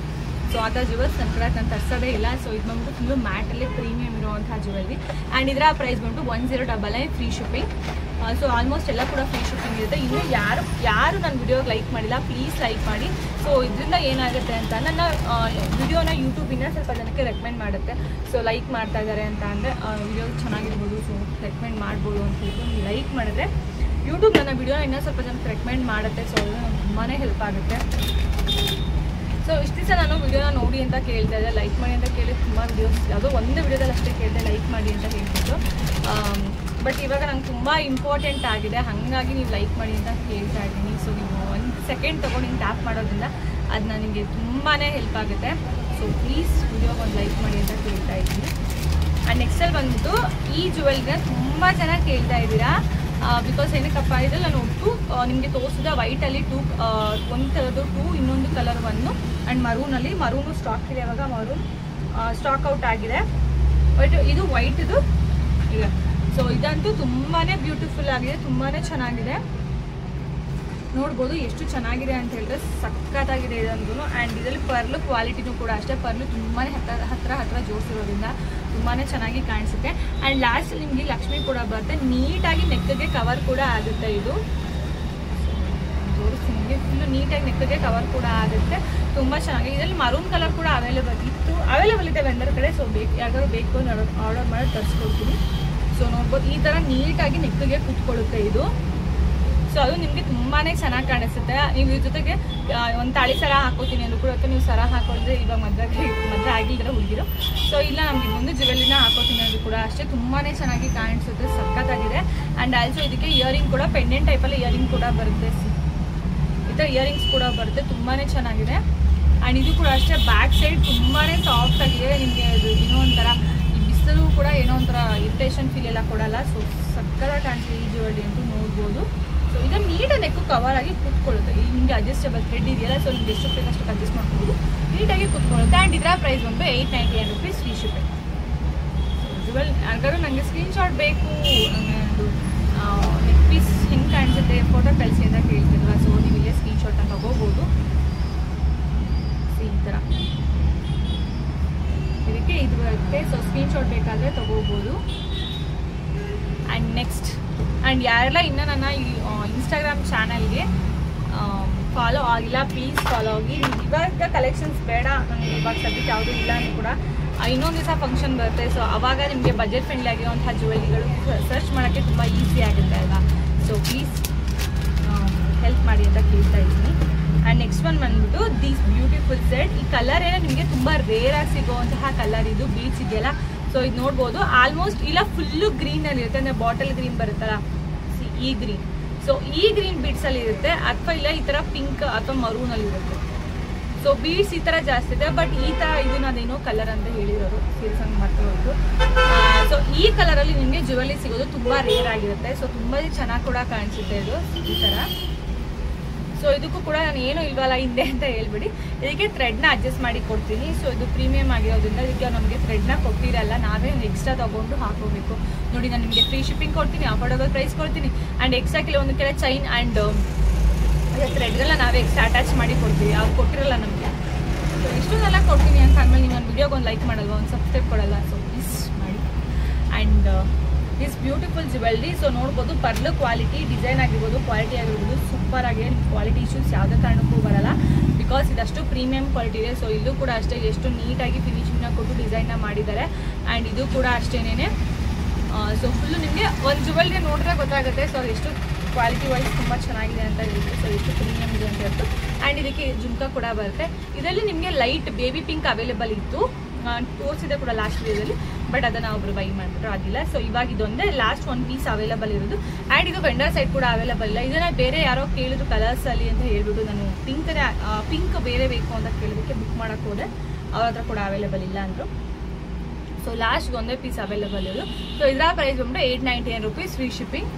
ಸೊ ಆ ಥರ ಜ್ಯುವೆಲ್ಸ್ ನನ್ನ ಕಡೆ ನಾನು ತರಿಸೋದೇ ಇಲ್ಲ. ಸೊ ಇದು ಬಂದ್ಬಿಟ್ಟು ಫುಲ್ಲು ಮ್ಯಾಟಲ್ಲಿ ಪ್ರೀಮಿಯಮ್ ಇರುವಂಥ ಜ್ಯುವೆಲ್ರಿ. ಆ್ಯಂಡ್ ಇದರ ಪ್ರೈಸ್ ಬಂದ್ಬಿಟ್ಟು 1099 ಫ್ರೀ ಶಿಪ್ಪಿಂಗ್. ಸೊ ಆಲ್ಮೋಸ್ಟ್ ಎಲ್ಲ ಕೂಡ ಫ್ರೀ ಶಿಪ್ಪಿಂಗ್ ಇರುತ್ತೆ. ಇನ್ನೂ ಯಾರು ನನ್ನ ವಿಡಿಯೋಗೆ ಲೈಕ್ ಮಾಡಿಲ್ಲ, ಪ್ಲೀಸ್ ಲೈಕ್ ಮಾಡಿ. ಸೊ ಇದರಿಂದ ಏನಾಗುತ್ತೆ ಅಂತ ನನ್ನ ವಿಡಿಯೋನ ಯೂಟ್ಯೂಬಿಂದ ಸ್ವಲ್ಪ ಜನಕ್ಕೆ ರೆಕಮೆಂಡ್ ಮಾಡುತ್ತೆ. ಸೊ ಲೈಕ್ ಮಾಡ್ತಾ ಇದ್ದಾರೆ ಅಂತ ಅಂದರೆ ವಿಡಿಯೋ ಚೆನ್ನಾಗಿರ್ಬೋದು, ಸೊ ರೆಕಮೆಂಡ್ ಮಾಡ್ಬೋದು ಅಂತ ಹೇಳ್ಬಿಟ್ಟು ನೀವು ಲೈಕ್ ಮಾಡಿದ್ರೆ ಯೂಟ್ಯೂಬ್ ನನ್ನ ವಿಡಿಯೋನ ಇನ್ನೂ ಸ್ವಲ್ಪ ಜನಕ್ಕೆ ರೆಕಮೆಂಡ್ ಮಾಡುತ್ತೆ. ಸೊ ಅದು ನನಗೆ ತುಂಬಾ ಹೆಲ್ಪ್ ಆಗುತ್ತೆ. ಸೊ ಇಷ್ಟು ದಿವಸ ನಾನು ವಿಡಿಯೋನ ನೋಡಿ ಅಂತ ಕೇಳ್ತಾ ಇದ್ದೆ, ಲೈಕ್ ಮಾಡಿ ಅಂತ ಕೇಳಿ ತುಂಬ ವಿಡಿಯೋಸ್ ಯಾವುದೋ ಒಂದು ವಿಡಿಯೋದಲ್ಲಿ ಅಷ್ಟೇ ಕೇಳಿದೆ ಲೈಕ್ ಮಾಡಿ ಅಂತ ಹೇಳ್ತಿತ್ತು. ಬಟ್ ಇವಾಗ ನಂಗೆ ತುಂಬ ಇಂಪಾರ್ಟೆಂಟ್ ಆಗಿದೆ, ಹಾಗಾಗಿ ನೀವು ಲೈಕ್ ಮಾಡಿ ಅಂತ ಹೇಳ್ತಾ ಇದ್ದೀನಿ. ಸೊ ನೀವು 1 ಸೆಕೆಂಡ್ ತೊಗೊಂಡು ಹಿಂಗೆ ಟ್ಯಾಪ್ ಮಾಡೋದ್ರಿಂದ ಅದು ನನಗೆ ತುಂಬಾ ಹೆಲ್ಪ್ ಆಗುತ್ತೆ. ಸೊ ಪ್ಲೀಸ್ ವಿಡಿಯೋಗೆ ಒಂದು ಲೈಕ್ ಮಾಡಿ ಅಂತ ಕೇಳ್ತಾ ಇದ್ದೀನಿ. ಆ್ಯಂಡ್ ನೆಕ್ಸ್ಟಲ್ಲಿ ಬಂದ್ಬಿಟ್ಟು ಈ ಜ್ಯುವೆಲ್ನ ತುಂಬ ಜನ ಕೇಳ್ತಾ ಇದ್ದೀರಾ. ಬಿಕಾಸ್ ಏನಕ್ಕಪ್ಪ ಇದ್ರಲ್ಲಿ ನಾನು ಒಟ್ಟು ನಿಮಗೆ ತೋರಿಸಿದ ವೈಟಲ್ಲಿ ಒಂದು ಕಲರ್ದು 2, ಇನ್ನೊಂದು ಕಲರ್ 1 ಆ್ಯಂಡ್ ಮರೂನು ಸ್ಟಾಕ್ ಇದೆ. ಇವಾಗ ಮರೂನ್ ಸ್ಟಾಕ್ ಔಟ್ ಆಗಿದೆ. ಬಟ್ ಇದು ವೈಟ್ದು ಇದೆ. ಸೊ ಇದಂತೂ ತುಂಬಾ ಬ್ಯೂಟಿಫುಲ್ ಆಗಿದೆ, ತುಂಬಾ ಚೆನ್ನಾಗಿದೆ. ನೋಡ್ಬೋದು ಎಷ್ಟು ಚೆನ್ನಾಗಿದೆ ಅಂತ ಹೇಳಿದ್ರೆ ಸಖತ್ತಾಗಿದೆ ಇದಂತೂ. ಆ್ಯಂಡ್ ಇದರಲ್ಲಿ ಪರ್ಲು ಕ್ವಾಲಿಟಿನೂ ಕೂಡ ಅಷ್ಟೇ, ಪರ್ಲು ತುಂಬಾ ಹತ್ರ ಜೋಡಿಸಿರೋದ್ರಿಂದ ತುಂಬಾ ಚೆನ್ನಾಗಿ ಕಾಣಿಸುತ್ತೆ. ಆ್ಯಂಡ್ ಲಾಸ್ಟ್ ನಿಮಗೆ ಲಕ್ಷ್ಮಿ ಕೂಡ ಬರುತ್ತೆ, ನೀಟಾಗಿ ನೆಕ್ಗೆ ಕವರ್ ಕೂಡ ಆಗುತ್ತೆ. ಇದು ಜೋಡಿಸಿ ನಿಮಗೆ ಫುಲ್ಲು ನೀಟಾಗಿ ನೆಕ್ಗೆ ಕವರ್ ಕೂಡ ಆಗುತ್ತೆ, ತುಂಬ ಚೆನ್ನಾಗಿದೆ. ಇದರಲ್ಲಿ ಮರೂನ್ ಕಲರ್ ಕೂಡ ಅವೈಲೇಬಲ್ ಇದೆ ವೆಂಡರ್ ಕಡೆ. ಸೊ ಯಾವ್ದಾದ್ರು ಬೇಕು ಆರ್ಡರ್ ಮಾಡಿ ತರಿಸ್ಕೊಡ್ತೀನಿ. ಸೊ ನೋಡ್ಬೋದು ಈ ಥರ ನೀಟಾಗಿ ನೆಕ್ಗೆ ಕೂತ್ಕೊಳ್ಳುತ್ತೆ ಇದು. ಸೊ ಅದು ನಿಮಗೆ ತುಂಬಾ ಚೆನ್ನಾಗಿ ಕಾಣಿಸುತ್ತೆ. ನೀವು ಇದ್ರ ಜೊತೆಗೆ ಒಂದು ತಾಳಿ ಸರ ಹಾಕೋತೀನಿ ಅಂದ್ರೂ ಕೂಡ ನೀವು ಸರ ಹಾಕೊಂಡ್ರೆ ಇವಾಗ ಮದುವೆ ಆಗಿದ್ರೆ ಹುಡುಗಿರು. ಸೊ ಇಲ್ಲ ನಮ್ಗೆ ಇನ್ನೊಂದು ಜ್ಯುವೆಲ್ರಿನ ಹಾಕೋತೀನಿ ಅಂದ್ರೂ ಕೂಡ ಅಷ್ಟೇ ತುಂಬಾ ಚೆನ್ನಾಗಿ ಕಾಣಿಸುತ್ತೆ, ಸಖತ್ತಾಗಿದೆ. ಆ್ಯಂಡ್ ಆಲ್ಸೋ ಇದಕ್ಕೆ ಇಯರಿಂಗ್ ಕೂಡ ಪೆಂಡೆಂಟ್ ಟೈಪಲ್ಲಿ ಇಯರಿಂಗ್ ಕೂಡ ಬರುತ್ತೆ, ಈ ಥರ ಇಯರಿಂಗ್ಸ್ ಕೂಡ ಬರುತ್ತೆ, ತುಂಬಾ ಚೆನ್ನಾಗಿದೆ. ಆ್ಯಂಡ್ ಇದು ಕೂಡ ಅಷ್ಟೇ ಬ್ಯಾಕ್ ಸೈಡ್ ತುಂಬಾ ಸಾಫ್ಟ್ ಆಗಿದೆ. ನಿಮಗೆ ಅದು ಏನೋ ಒಂಥರ ಬಿಸಿಲು ಕೂಡ ಏನೋ ಒಂಥರ ಇರಿಟೇಷನ್ ಫೀಲ್ ಎಲ್ಲ ಕೊಡಲ್ಲ. ಸೊ ಸಕ್ಕತ್ತಾಗಿ ಕಾಣಿಸುತ್ತೆ ಈ ಜ್ಯುವೆಲ್ರಿ ಅಂತೂ ನೋಡ್ಬೋದು. ಸೊ ಇದು ನೀಟಾಗಿ ನೆಕ್ಕು ಕವರ್ ಆಗಿ ಕೂತ್ಕೊಳ್ಳುತ್ತೆ. ಈಗ ನಿಮಗೆ ಅಡ್ಜಸ್ಟಬಲ್ ಥ್ರೆಡ್ ಇದೆಯಲ್ಲ, ಸೊ ನಿಮ್ಗೆ ಎಷ್ಟು ಬೇಕಷ್ಟು ಅಡ್ಜಸ್ಟ್ ಮಾಡ್ಬೋದು, ನೀಟಾಗಿ ಕೂತ್ಕೊಳ್ಳುತ್ತೆ. ಆ್ಯಂಡ್ ಇದರ ಪ್ರೈಸ್ ಬಂದು 899 rupees ಫ್ರೀ ಶಿಪ್ಪಿಂಗ್. ಜ್ಯುವೆಲ್ ಯಾರಿಗಾರು ನನಗೆ ಸ್ಕ್ರೀನ್ಶಾಟ್ ಬೇಕು, ಅದು ನೆಕ್ ಪೀಸ್ ಹೆಂಗೆ ಕಾಣಿಸುತ್ತೆ ಫೋಟೋ ಕಳಿಸಿ ಅಂತ ಕೇಳ್ತಿರಲ್ಲ. ಸೊ ನೀವು ಇಲ್ಲೇ ಸ್ಕ್ರೀನ್ಶಾಟ್ನ ತೊಗೋಬೋದು. ಈ ಥರ ಇದಕ್ಕೆ ಇದು ಬರುತ್ತೆ. ಸೊ ಸ್ಕ್ರೀನ್ಶಾಟ್ ಬೇಕಾದರೆ ತೊಗೋಬೋದು. ಆ್ಯಂಡ್ ನೆಕ್ಸ್ಟ್ ಯಾರೆಲ್ಲ ಇನ್ನೂ ನನ್ನ ಈ ಇನ್ಸ್ಟಾಗ್ರಾಮ್ ಚಾನಲ್ಗೆ ಫಾಲೋ ಆಗಿಲ್ಲ ಪ್ಲೀಸ್ ಫಾಲೋ ಆಗಿ. ಇವಾಗ ಕಲೆಕ್ಷನ್ಸ್ ಬೇಡ ನನಗೆ, ಇವಾಗ ಸದ್ಯಕ್ಕೆ ಯಾವುದೂ ಇಲ್ಲ ಅಂದ್ರೂ ಕೂಡ ಇನ್ನೊಂದು ದಿವಸ ಫಂಕ್ಷನ್ ಬರುತ್ತೆ. ಸೊ ಆವಾಗ ನಿಮಗೆ ಬಜೆಟ್ ಫ್ರೆಂಡ್ಲಿ ಆಗಿರುವಂಥ ಜ್ಯುವೆಲ್ರಿಗಳು ಸರ್ಚ್ ಮಾಡೋಕ್ಕೆ ತುಂಬ ಈಸಿ ಆಗುತ್ತೆ ಅಲ್ವಾ. ಸೊ ಪ್ಲೀಸ್ ಹೆಲ್ಪ್ ಮಾಡಿ ಅಂತ ಕೇಳ್ತಾ ಇದ್ದೀನಿ. ಆ್ಯಂಡ್ ನೆಕ್ಸ್ಟ್ ಒನ್ ಬಂದ್ಬಿಟ್ಟು ದೀಸ್ ಬ್ಯೂಟಿಫುಲ್ ಸೆಟ್. ಈ ಕಲರ್ ಏನೋ ನಿಮಗೆ ತುಂಬ ರೇರಾಗಿ ಸಿಗೋವಂತಹ ಕಲರ್ ಇದು, ಬೀಚ್ ಇದೆಯಲ್ಲ. ಸೊ ಇದು ನೋಡ್ಬೋದು ಆಲ್ಮೋಸ್ಟ್ ಇಲ್ಲ ಫುಲ್ಲು ಗ್ರೀನಲ್ಲಿ ಇರುತ್ತೆ, ಅಂದರೆ ಬಾಟಲ್ ಗ್ರೀನ್ ಬರುತ್ತಲ್ಲ ಈ ಗ್ರೀನ್. ಸೊ ಈ ಗ್ರೀನ್ ಬೀಡ್ಸಲ್ಲಿ ಇರುತ್ತೆ, ಅಥವಾ ಇಲ್ಲ ಈ ಥರ ಪಿಂಕ್ ಅಥವಾ ಮರೂನಲ್ಲಿ ಇರುತ್ತೆ. ಸೊ ಬೀಡ್ಸ್ ಈ ಥರ ಜಾಸ್ತಿ ಇದೆ. ಬಟ್ ಈ ಥರ ಇದು ನಾನೇನೋ ಕಲರ್ ಅಂತ ಹೇಳಿರೋದು ಸೀರಿಯಸ್ಸಾಗಿ ಮಾಡ್ತಿರೋದು. ಸೊ ಈ ಕಲರಲ್ಲಿ ನಿಮಗೆ ಜ್ಯುವೆಲ್ರಿ ಸಿಗೋದು ತುಂಬ ರೇರ್ ಆಗಿರುತ್ತೆ. ಸೊ ತುಂಬ ಚೆನ್ನಾಗಿ ಕೂಡ ಕಾಣಿಸುತ್ತೆ ಇದು ಈ ಥರ. ಸೊ ಇದಕ್ಕೂ ಕೂಡ ನಾನು ಏನೂ ಇಲ್ವಲ್ಲ ಹಿಂದೆ ಅಂತ ಹೇಳ್ಬಿಡಿ, ಇದಕ್ಕೆ ಥ್ರೆಡ್ನ ಅಡ್ಜಸ್ಟ್ ಮಾಡಿ ಕೊಡ್ತೀನಿ. ಸೊ ಇದು ಪ್ರೀಮಿಯಮ್ ಆಗಿರೋದ್ರಿಂದ ಇದಕ್ಕೆ ನಮಗೆ ಥ್ರೆಡ್ನ ಕೊಟ್ಟಿರಲ್ಲ, ನಾವೇ ಎಕ್ಸ್ಟ್ರಾ ತೊಗೊಂಡು ಹಾಕೋಬೇಕು. ನೋಡಿ ನಾನು ನಿಮಗೆ ಫ್ರೀ ಶಿಪ್ಪಿಂಗ್ ಕೊಡ್ತೀನಿ, ಅಫೋರ್ಡಬಲ್ ಪ್ರೈಸ್ ಕೊಡ್ತೀನಿ. ಆ್ಯಂಡ್ ಎಕ್ಸ್ಟ್ರಾ ಕೆಲವೊಂದು ಕೆಲ ಚೈನ್ ಆ್ಯಂಡ್ ಥ್ರೆಡ್ಗೆಲ್ಲ ನಾವೇ ಎಕ್ಸ್ಟ್ರಾ ಅಟ್ಯಾಚ್ ಮಾಡಿ ಕೊಡ್ತೀವಿ, ಅವ್ರು ಕೊಟ್ಟಿರಲ್ಲ ನಮಗೆ. ಸೊ ಇಷ್ಟೊಂದೆಲ್ಲ ಕೊಡ್ತೀನಿ ಅಂತ ಅಂದಮೇಲೆ ನೀವು ನನ್ನ ವಿಡಿಯೋಗೆ ಒಂದು ಲೈಕ್ ಮಾಡಲ್ವ, ಒಂದು ಸಬ್ಸ್ಕ್ರೈಬ್ ಕೊಡಲ್ಲ. ಸೊ ಪ್ಲೀಸ್ ಮಾಡಿ. And this beautiful jewellery. So ನೋಡ್ಬೋದು ಪರ್ಲು ಕ್ವಾಲಿಟಿ, ಡಿಸೈನ್ ಆಗಿರ್ಬೋದು, ಕ್ವಾಲಿಟಿ ಆಗಿರ್ಬೋದು ಸೂಪರ್ ಆಗಿದೆ. ಕ್ವಾಲಿಟಿ ಇಶ್ಯೂಸ್ ಯಾವುದೇ ಕಾರಣಕ್ಕೂ ಬರಲ್ಲ, ಬಿಕಾಸ್ ಇದಷ್ಟು ಪ್ರೀಮಿಯಂ ಕ್ವಾಲಿಟಿ ಇದೆ. ಸೊ ಇಲ್ಲೂ ಕೂಡ ಅಷ್ಟೇ ಎಷ್ಟು ನೀಟಾಗಿ ಫಿನಿಶಿಂಗ್ನ ಕೊಟ್ಟು ಡಿಸೈನ್ನ ಮಾಡಿದ್ದಾರೆ. ಆ್ಯಂಡ್ ಇದು ಕೂಡ ಅಷ್ಟೇನೆ. ಸೊ ಫುಲ್ಲು ನಿಮಗೆ ಒಂದು ಜ್ಯುವೆಲ್ರಿ ನೋಡಿದ್ರೆ ಗೊತ್ತಾಗುತ್ತೆ. ಸೊ ಎಷ್ಟು ಕ್ವಾಲಿಟಿ ವೈಸ್ ತುಂಬ ಚೆನ್ನಾಗಿದೆ ಅಂತ ಹೇಳ್ತೀವಿ. ಸೊ ಎಷ್ಟು ಪ್ರೀಮಿಯಮ್ ಇದೆ ಅಂತ ಹೇಳ್ತು. ಆ್ಯಂಡ್ ಇದಕ್ಕೆ ಜುಮ್ಕಾ ಕೂಡ ಬರುತ್ತೆ. ಇದರಲ್ಲಿ ನಿಮಗೆ ಲೈಟ್ ಬೇಬಿ ಪಿಂಕ್ ಅವೈಲೇಬಲ್ ಇತ್ತು, ತೋರಿಸಿದೆ ಕೂಡ ಲಾಸ್ಟ್ ವೀಡಿಯೋದಲ್ಲಿ. ಬಟ್ ಅದನ್ನು ಒಬ್ಬರು ಬೈ ಮಾಡಿಬಿಟ್ರು, ಆಗಿಲ್ಲ. ಸೊ ಇವಾಗ ಇದೊಂದೇ ಲಾಸ್ಟ್ 1 ಪೀಸ್ ಅವೈಲೇಬಲ್ ಇರೋದು. ಆ್ಯಂಡ್ ಇದು ವೆಂಡರ್ ಸೈಡ್ ಕೂಡ ಅವೈಲೇಬಲ್ ಇಲ್ಲ. ಇದನ್ನು ಬೇರೆ ಯಾರೋ ಕೇಳಿದ್ರು ಕಲರ್ಸಲ್ಲಿ ಅಂತ ಹೇಳ್ಬಿಟ್ಟು ನಾನು ಪಿಂಕ್ ಬೇರೆ ಬೇಕು ಅಂತ ಕೇಳೋದಕ್ಕೆ ಬುಕ್ ಮಾಡೋಕ್ಕೆ ಹೋದೆ, ಅವ್ರ ಹತ್ರ ಕೂಡ ಅವೈಲೇಬಲ್ ಇಲ್ಲ ಅಂದರು. ಸೊ ಲಾಸ್ಟ್ ಒಂದೇ ಪೀಸ್ ಅವೈಲೇಬಲ್ ಇರೋದು. ಸೊ ಇದರ ಪ್ರೈಸ್ ಬಂದ್ಬಿಟ್ಟು 899 rupees ಫ್ರೀ ಶಿಪ್ಪಿಂಗ್.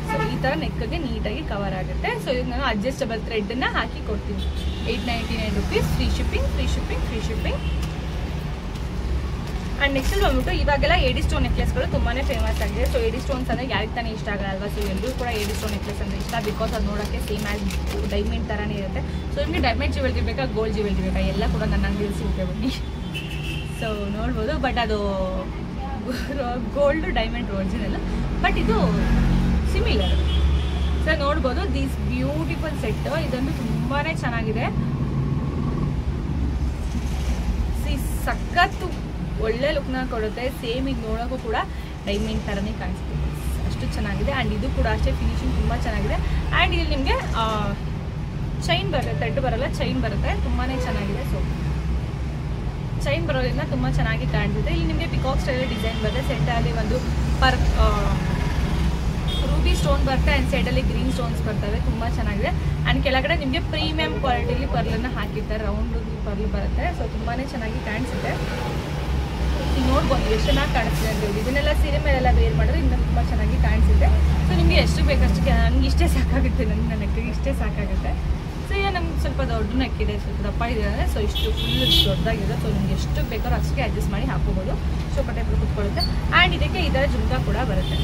ಸೊ ಈ ಥರ ನೆಕ್ಗೆ ನೀಟಾಗಿ ಕವರ್ ಆಗುತ್ತೆ. ಸೊ ಇದು ನಾನು ಅಡ್ಜಸ್ಟಬಲ್ ಥ್ರೆಡ್ನ ಹಾಕಿ ಕೊಡ್ತೀನಿ. 899 rupees free shipping. And next ಬಂದ್ಬಿಟ್ಟು ಇವಾಗೆಲ್ಲ ಏಡಿ ಸ್ಟೋನ್ ನೆಕ್ಲೆಸ್ಗಳು ತುಂಬಾ ಫೇಮಸ್ ಆಗಿದೆ. ಸೊ ಏಡಿ ಸ್ಟೋನ್ಸ್ ಅಂದರೆ ಯಾರಿಗೆ ತಾನೇ ಇಷ್ಟ ಆಗಲ್ಲ ಅಲ್ವಾ. ಸೊ ಎಲ್ಲರೂ ಕೂಡ ಏಡಿ ಸ್ಟೋನ್ ನೆಕ್ಲೆಸ್ ಅಂದರೆ ಇಷ್ಟ, ಬಿಕಾಸ್ ಅದು ನೋಡೋಕ್ಕೆ ಸೇಮ್ ಆ್ಯಸ್ ಡೈಮಂಡ್ ಥರನೇ ಇರುತ್ತೆ. ಸೊ ನಿಮಗೆ ಡೈಮಂಡ್ ಜ್ಯುವೆಲ್ರಿ ಬೇಕಾ, ಗೋಲ್ಡ್ ಜ್ಯುವೆಲ್ರಿ ಬೇಕಾ, ಎಲ್ಲ ಕೂಡ ನನ್ನ ಅಂಗಡಿಯಲ್ಲಿ ಸಿಗುತ್ತೆ ಬನ್ನಿ. ಸೊ ನೋಡ್ಬೋದು. ಬಟ್ ಅದು ಗೋಲ್ಡು ಡೈಮಂಡ್ ಒರಿಜಿನಲ್, ಬಟ್ ಇದು ಸಿಮಿಲರ್. ಸೊ ನೋಡ್ಬೋದು ದೀಸ್ ಬ್ಯೂಟಿಫುಲ್ ಸೆಟ್. ಇದೊಂದು ತುಂಬಾ ಚೆನ್ನಾಗಿದೆ. ಸಖತ್ತು ಒಳ್ಳೆ ಲುಕ್ನ ಕೊಡುತ್ತೆ. ಸೇಮ್ ಈಗ ನೋಡೋಕ್ಕೂ ಕೂಡ ಡೈಮಂಡ್ ಥರನೇ ಕಾಣಿಸುತ್ತೆ, ಅಷ್ಟು ಚೆನ್ನಾಗಿದೆ. ಆ್ಯಂಡ್ ಇದು ಕೂಡ ಅಷ್ಟೇ ಫಿನಿಶಿಂಗ್ ತುಂಬ ಚೆನ್ನಾಗಿದೆ. ಆ್ಯಂಡ್ ಇಲ್ಲಿ ನಿಮಗೆ ಚೈನ್ ಬರುತ್ತೆ, ಥ್ರೆಡ್ ಬರಲ್ಲ, ಚೈನ್ ಬರುತ್ತೆ. ತುಂಬಾ ಚೆನ್ನಾಗಿದೆ. ಸೊ ಚೈನ್ ಬರೋದ್ರಿಂದ ತುಂಬ ಚೆನ್ನಾಗಿ ಕಾಣಿಸುತ್ತೆ. ಇಲ್ಲಿ ನಿಮಗೆ ಪಿಕಾಕ್ ಸ್ಟೈಲ್ ಡಿಸೈನ್ ಬರುತ್ತೆ. ಸೆಂಟರಲ್ಲಿ ಒಂದು ರೂಬಿ ಸ್ಟೋನ್ ಬರುತ್ತೆ ಆ್ಯಂಡ್ ಸೈಡಲ್ಲಿ ಗ್ರೀನ್ ಸ್ಟೋನ್ಸ್ ಬರ್ತವೆ. ತುಂಬ ಚೆನ್ನಾಗಿದೆ. ಆ್ಯಂಡ್ ಕೆಳಗಡೆ ನಿಮಗೆ ಪ್ರೀಮಿಯಂ ಕ್ವಾಲಿಟಿಲಿ ಪರ್ಲನ್ನು ಹಾಕಿರ್ತಾರೆ. ರೌಂಡ್ ಪರ್ಲ್ ಬರುತ್ತೆ. ಸೊ ತುಂಬಾ ಚೆನ್ನಾಗಿ ಕಾಣಿಸುತ್ತೆ. ಈಗ ನೋಡ್ಬೋದು ಎಷ್ಟು ಚೆನ್ನಾಗಿ ಕಾಣಿಸ್ತಿದೆ ಅಂತ ಹೇಳಿ. ಇದನ್ನೆಲ್ಲ ಸೀರೆ ಮೇಲೆಲ್ಲ ವೇರ್ ಮಾಡಿದ್ರೆ ಇನ್ನೂ ತುಂಬ ಚೆನ್ನಾಗಿ ಕಾಣಿಸುತ್ತೆ. ಸೊ ನಿಮಗೆ ಎಷ್ಟು ಬೇಕಷ್ಟಕ್ಕೆ, ನನಗೆ ಇಷ್ಟೇ ಸಾಕಾಗುತ್ತೆ, ನನ್ನ ನೆಕ್ಕಿಗೆ ಇಷ್ಟೇ ಸಾಕಾಗುತ್ತೆ. ಸೊ ಈಗ ನಮ್ಗೆ ಸ್ವಲ್ಪ ದೊಡ್ಡ ನೆಕ್ಕಿದೆ, ಸ್ವಲ್ಪ ದಪ್ಪ ಇದೆ ಅಂದರೆ ಸೊ ಇಷ್ಟು ಫುಲ್ ದೊಡ್ಡದಾಗಿದೆ. ಸೊ ನಿಮ್ಗೆ ಎಷ್ಟು ಬೇಕಾದ್ರೂ ಅಷ್ಟಕ್ಕೆ ಅಡ್ಜಸ್ಟ್ ಮಾಡಿ ಹಾಕೋಬೋದು. ಚೌಕಟ್ಟೆ ಕೂತ್ಕೊಳ್ಳುತ್ತೆ. ಆ್ಯಂಡ್ ಇದಕ್ಕೆ ಈ ಥರ ಜುಮ್ಕಾ ಕೂಡ ಬರುತ್ತೆ.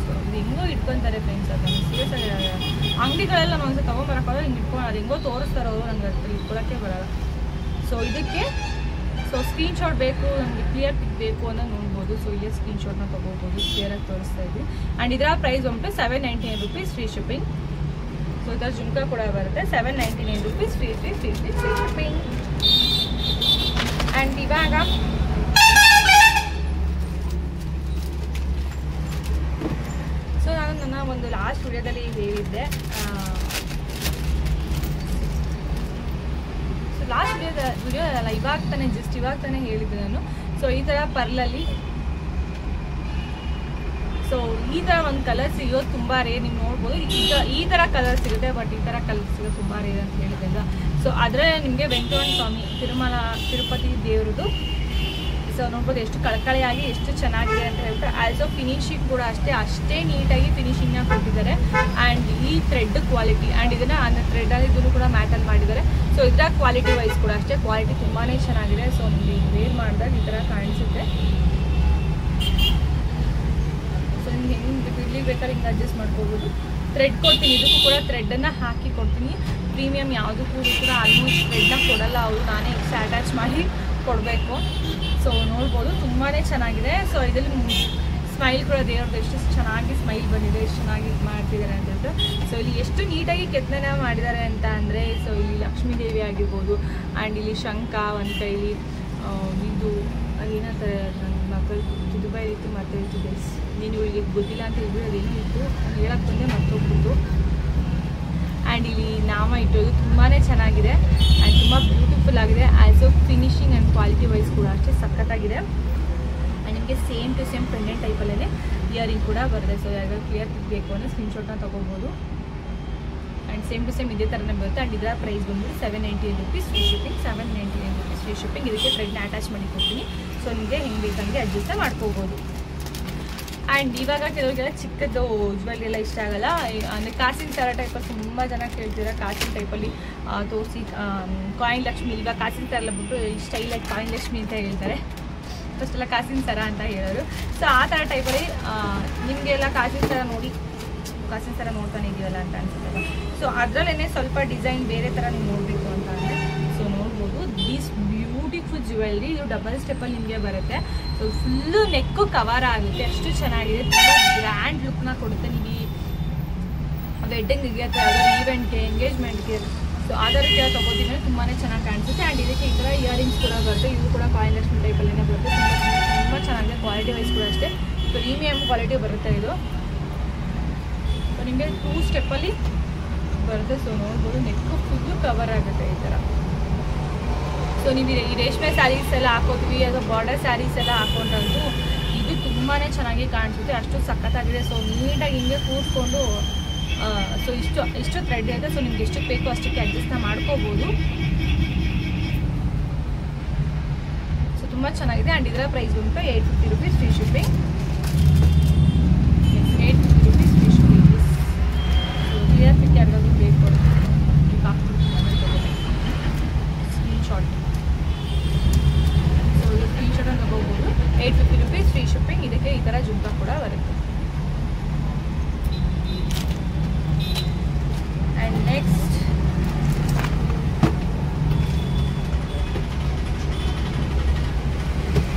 ಸೊ ಇದು ಹೆಂಗೋ ಇಟ್ಕೊತಾರೆ ಫ್ರೆಂಡ್ಸ್. ಅದು ಸೀರಿಯಸ್ ಅಂಗಡಿಗಳೆಲ್ಲ ನಾವು ಒಂದ್ಸಲ ತೊಗೊಂಬರಕ್ಕಾಗಲ್ಲ, ಹಿಂಗೆ ಇಟ್ಕೊಂಡು ಅದು ಹೆಂಗೋ ತೋರಿಸ್ತಾರೋ ನಂಗೆ ಅದು ಇಟ್ಕೊಳಕ್ಕೆ ಬರೋಲ್ಲ. ಸೊ ಇದಕ್ಕೆ ಸ್ಕ್ರೀನ್ಶಾಟ್ ಬೇಕು, ನಮಗೆ ಕ್ಲಿಯರ್ ಪಿಕ್ ಬೇಕು ಅಂತ ನೋಡ್ಬೋದು. ಸೊ ಇಲ್ಲೇ ಸ್ಕ್ರೀನ್ಶಾಟ್ನ ತೊಗೋಬೋದು, ಕ್ಲಿಯರಾಗಿ ತೋರಿಸ್ತಾ ಇದ್ವಿ. ಆ್ಯಂಡ್ ಇದರ ಪ್ರೈಸ್ ಬಂದ್ಬಿಟ್ಟು 799 rupees ಫ್ರೀ ಶಿಪ್ಪಿಂಗ್. ಸೊ ಇದರ ಜುಮ್ಕಾ ಕೂಡ ಬರುತ್ತೆ. 799 rupees ಫ್ರೀ ಶಿಪ್ಪಿಂಗ್. ಆ್ಯಂಡ್ ಇವಾಗ ಸೊ ನಾನು ನನ್ನ ಒಂದು ಲಾಸ್ಟ್ ವಿಡಿಯೋದಲ್ಲಿ ಹೇಳಿದ್ದೆ, ಲಾಸ್ಟ್ ವಿಡಿಯೋ ಅಲ್ಲ, ಇವಾಗ ತಾನೇ ಹೇಳಿದ್ದೆ ನಾನು. ಸೊ ಈ ಥರ ಪರ್ಲಲ್ಲಿ ಸೊ ಈ ಥರ ಒಂದು ಕಲರ್ ಸಿಗೋದು ತುಂಬ ರೇರ್. ನೀವು ನೋಡ್ಬೋದು ಈ ಥರ ಕಲರ್ ಸಿಗುತ್ತೆ, ಬಟ್ ಈ ಥರ ಕಲರ್ ಸಿಗೋದು ತುಂಬ ರೇರ್ ಅಂತ ಹೇಳಿದ್ದೆಲ್ಲ. ಸೊ ಅದರಲ್ಲಿ ನಿಮಗೆ ವೆಂಕಟರಮಣ ಸ್ವಾಮಿ ತಿರುಪತಿ ದೇವ್ರದ್ದು ಸೊ ನೋಡ್ಬೋದು ಎಷ್ಟು ಕಳಕಳಿಯಾಗಿ ಎಷ್ಟು ಚೆನ್ನಾಗಿದೆ ಅಂತ ಹೇಳ್ಬಿಟ್ಟು. ಆಲ್ಸೋ ಫಿನಿಶಿಂಗ್ ಕೂಡ ಅಷ್ಟೇ ನೀಟಾಗಿ ಫಿನಿಶಿಂಗ್ನ ಕೊಟ್ಟಿದ್ದಾರೆ. ಆ್ಯಂಡ್ ಈ ಥ್ರೆಡ್ ಕ್ವಾಲಿಟಿ ಆ್ಯಂಡ್ ಇದನ್ನು ಅಂದರೆ ಥ್ರೆಡಲ್ಲಿ ಇದನ್ನು ಕೂಡ ಮ್ಯಾಟಲ್ಲಿ ಮಾಡಿದ್ದಾರೆ. ಸೊ ಇದರ ಕ್ವಾಲಿಟಿ ವೈಸ್ ಕೂಡ ಅಷ್ಟೇ ಕ್ವಾಲಿಟಿ ತುಂಬಾ ಚೆನ್ನಾಗಿದೆ. ಸೊ ನಿಮಗೆ ವೇರ್ ಮಾಡಿದಾಗ ಈ ಥರ ಕಾಣಿಸುತ್ತೆ. ಸೊ ನಿಮ್ಗೆ ಹೆಂಗೆ ಇಲ್ಲಿ ಬೇಕಾದ್ರೆ ಹಿಂಗೆ ಅಡ್ಜಸ್ಟ್ ಮಾಡ್ಕೋಬೋದು. ಥ್ರೆಡ್ ಕೊಡ್ತೀನಿ, ಇದಕ್ಕೂ ಕೂಡ ಥ್ರೆಡನ್ನು ಹಾಕಿ ಕೊಡ್ತೀನಿ. ಪ್ರೀಮಿಯಮ್ ಯಾವುದಕ್ಕೂ ಕೂಡ ಆಲ್ಮೋಸ್ಟ್ ಥ್ರೆಡ್ನ ಕೊಡಲ್ಲ ಅವರು, ನಾನೇ ಎಕ್ಸ್ಟ್ರಾ ಅಟ್ಯಾಚ್ ಮಾಡಿ ಕೊಡಬೇಕು. ಸೊ ನೋಡ್ಬೋದು ತುಂಬಾ ಚೆನ್ನಾಗಿದೆ. ಸೊ ಇದರಲ್ಲಿ ಸ್ಮೈಲ್ ಕೂಡ ದೇವ್ರದ್ದು ಎಷ್ಟು ಚೆನ್ನಾಗಿ ಸ್ಮೈಲ್ ಬಂದಿದೆ, ಎಷ್ಟು ಚೆನ್ನಾಗಿ ಮಾಡ್ತಿದ್ದಾರೆ ಅಂತ ಹೇಳ್ಬಿಟ್ಟು. ಸೊ ಇಲ್ಲಿ ಎಷ್ಟು ನೀಟಾಗಿ ಕೆತ್ತನೆ ಮಾಡಿದ್ದಾರೆ ಅಂತ ಅಂದರೆ ಸೊ ಇಲ್ಲಿ ಲಕ್ಷ್ಮೀ ದೇವಿ ಆಗಿರ್ಬೋದು. ಆ್ಯಂಡ್ ಇಲ್ಲಿ ಶಂಖ ಒಂದು ಕೈಲಿ ಇದು ಅದೇನಂತಾರೆ, ನನ್ನ ಮಕ್ಕಳು ದುಬೈ ಇತ್ತು ಮತ್ತೆ ಇತ್ತು ಗೈಸ್, ನೀನು ಇವಳಿಗೆ ಗೊತ್ತಿಲ್ಲ ಅಂತ ಹೇಳಿದ್ರು, ಅದೇನೋ ಇತ್ತು ಹೇಳಕ್ಕೆ ಬಂದೆ ಮತ್ತೋಗ್ಬಿಟ್ಟು. ಆ್ಯಂಡ್ ಇಲ್ಲಿ ನಾಮ ಇಟ್ಟೋದು ತುಂಬಾ ಚೆನ್ನಾಗಿದೆ ಆ್ಯಂಡ್ ತುಂಬ ಬ್ಯೂಟಿಫುಲ್ ಆಗಿದೆ. As a finishing and quality wise ಕೂಡ ಅಷ್ಟೇ ಸಖತ್ತಾಗಿದೆ. ಆ್ಯಂಡ್ ನಿಮಗೆ ಸೇಮ್ ಟು ಸೇಮ್ ಪೆಂಡೆಂಟ್ ಟೈಪಲ್ಲೇ ಇಯರಿಂಗ್ ಕೂಡ ಬರುತ್ತೆ. ಸೊ ಯಾವಾಗ ಕ್ಲಿಯರ್ ಬೇಕು ಅಂದರೆ ಸ್ಕ್ರೀನ್ಶಾಟ್ನ ತೊಗೋಬೋದು. ಆ್ಯಂಡ್ ಸೇಮ್ ಟು ಸೇಮ್ ಇದೇ ಥರನೇ ಬರುತ್ತೆ. ಆ್ಯಂಡ್ ಇದರ ಪ್ರೈಸ್ ಬಂದು 799 rupees free shipping. 799 rupees free shipping. ಇದಕ್ಕೆ ಥ್ರೆಡ್ನ ಅಟ್ಯಾಚ್ ಮಾಡಿ ಕೊಡ್ತೀನಿ. ಸೊ ನಿಮಗೆ ಹೆಂಗೆ ಬೇಕಂಗೆ ಅಡ್ಜಸ್ಟ್ ಮಾಡ್ಕೋಬೋದು. ಆ್ಯಂಡ್ ಇವಾಗ ಕೆಲವರಿಗೆಲ್ಲ ಚಿಕ್ಕದ್ದು ಜ್ಯುವೆಲ್ರಿ ಎಲ್ಲ ಇಷ್ಟ ಆಗಲ್ಲ, ಅಂದರೆ ಕಾಸಿನ ಸರ ಟೈಪಲ್ಲಿ ತುಂಬ ಜನ ಕೇಳ್ತೀರ. ಕಾಸಿನ ಟೈಪಲ್ಲಿ ತೋರಿಸಿ ಕಾಯಿನ್ ಲಕ್ಷ್ಮಿ, ಇವಾಗ ಕಾಸಿನ ಸರ ಎಲ್ಲ ಬಿಟ್ಟು ಸ್ಟೈಲಾಗಿ ಕಾಯಿನ್ ಲಕ್ಷ್ಮಿ ಅಂತ ಹೇಳ್ತಾರೆ. ಫಸ್ಟೆಲ್ಲ ಕಾಸಿನ ಸರ ಅಂತ ಹೇಳೋರು. ಸೊ ಆ ಥರ ಟೈಪಲ್ಲಿ ನಿಮಗೆಲ್ಲ ಕಾಸಿನ ಸರ ನೋಡ್ತಾನೆ ಇದೀವಲ್ಲ ಅಂತ ಅನ್ಸುತ್ತಲ್ಲ. ಸೊ ಅದರಲ್ಲೇ ಸ್ವಲ್ಪ ಡಿಸೈನ್ ಬೇರೆ ಥರ ನೀವು ನೋಡಬೇಕು ಅಂತ ಅಂದರೆ ಸೊ ನೋಡ್ಬೋದು. ದಿಸ್ ಬ್ಯೂಟಿಫುಲ್ ಜ್ಯುವೆಲ್ರಿ, ಇದು ಡಬಲ್ ಸ್ಟೆಪ್ಪಲ್ಲಿ ನಿಮಗೆ ಬರುತ್ತೆ. ಸೊ ಫುಲ್ಲು ನೆಕ್ಕು ಕವರ್ ಆಗುತ್ತೆ, ಅಷ್ಟು ಚೆನ್ನಾಗಿದೆ. ತುಂಬ ಗ್ರ್ಯಾಂಡ್ ಲುಕ್ನ ಕೊಡುತ್ತೆ. ನೀವು ವೆಡ್ಡಿಂಗಿಗೆ ಅಥವಾ ಯಾವ್ದಾದ್ರು ಈವೆಂಟ್ಗೆ, ಎಂಗೇಜ್ಮೆಂಟ್ಗೆ ಸೊ ಆ ಥರ ರೀತಿಯಾಗಿ ತೊಗೋತೀನಿ, ತುಂಬಾ ಚೆನ್ನಾಗಿ ಕಾಣಿಸುತ್ತೆ. ಆ್ಯಂಡ್ ಇದಕ್ಕೆ ಈ ಥರ ಇಯರಿಂಗ್ಸ್ ಕೂಡ ಬರುತ್ತೆ. ಇದು ಕೂಡ ಕಾಯಿನ್ ಲಕ್ಷ್ಮಿ ಟೈಪಲ್ಲೇ ಬರುತ್ತೆ. ತುಂಬ ಚೆನ್ನಾಗಿದೆ. ಕ್ವಾಲಿಟಿ ವೈಸ್ ಕೂಡ ಅಷ್ಟೇ ಪ್ರೀಮಿಯಮ್ ಕ್ವಾಲಿಟಿ ಬರುತ್ತೆ ಇದು. ಸೊ ನಿಮಗೆ 2 ಸ್ಟೆಪ್ಪಲ್ಲಿ ಬರುತ್ತೆ. ಸೊ ನೋಡ್ಬೋದು ನೆಕ್ಕು ಫುಲ್ಲು ಕವರ್ ಆಗುತ್ತೆ ಈ ಥರ. ಸೊ ನೀವು ಈ ರೇಷ್ಮೆ ಸ್ಯಾರೀಸ್ ಎಲ್ಲ ಹಾಕೋತೀವಿ ಅಥವಾ ಬಾರ್ಡರ್ ಸ್ಯಾರೀಸ್ ಎಲ್ಲ ಹಾಕೊಂಡ್ರಂತೂ ಇದು ತುಂಬಾ ಚೆನ್ನಾಗಿ ಕಾಣಿಸುತ್ತೆ, ಅಷ್ಟು ಸಖತ್ತಾಗಿದೆ. ಸೊ ನೀಟಾಗಿ ಹಿಂಗೆ ಕೂತ್ಕೊಂಡು ಸೊ ಇಷ್ಟು ಥ್ರೆಡ್ ಇದೆ. ಸೊ ನಿಮ್ಗೆ ಎಷ್ಟಕ್ಕೆ ಬೇಕೋ ಅಷ್ಟಕ್ಕೆ ಅಡ್ಜಸ್ಟ್ನ ಮಾಡ್ಕೋಬೋದು. ಸೊ ತುಂಬ ಚೆನ್ನಾಗಿದೆ. ಆ್ಯಂಡ್ ಇದರ ಪ್ರೈಸ್ ಬಂತು 850 rupees free shipping. 850 rupees free shipping. So clear pic ಯಾರಿಗಾದ್ರೂ ಬೇಕು ಸ್ಕ್ರೀನ್ಶಾಟ್. ಸೊ ಇದು ಸ್ಕ್ರೀನ್ಶಾಟನ್ನು ತಗೋಬೋದು. 850 rupees ಫ್ರೀ ಶಿಪ್ಪಿಂಗ್. ಇದಕ್ಕೆ ಈ ಥರ ಜುಮ್ಕಾ ಕೂಡ ಬರುತ್ತೆ. ಆ್ಯಂಡ್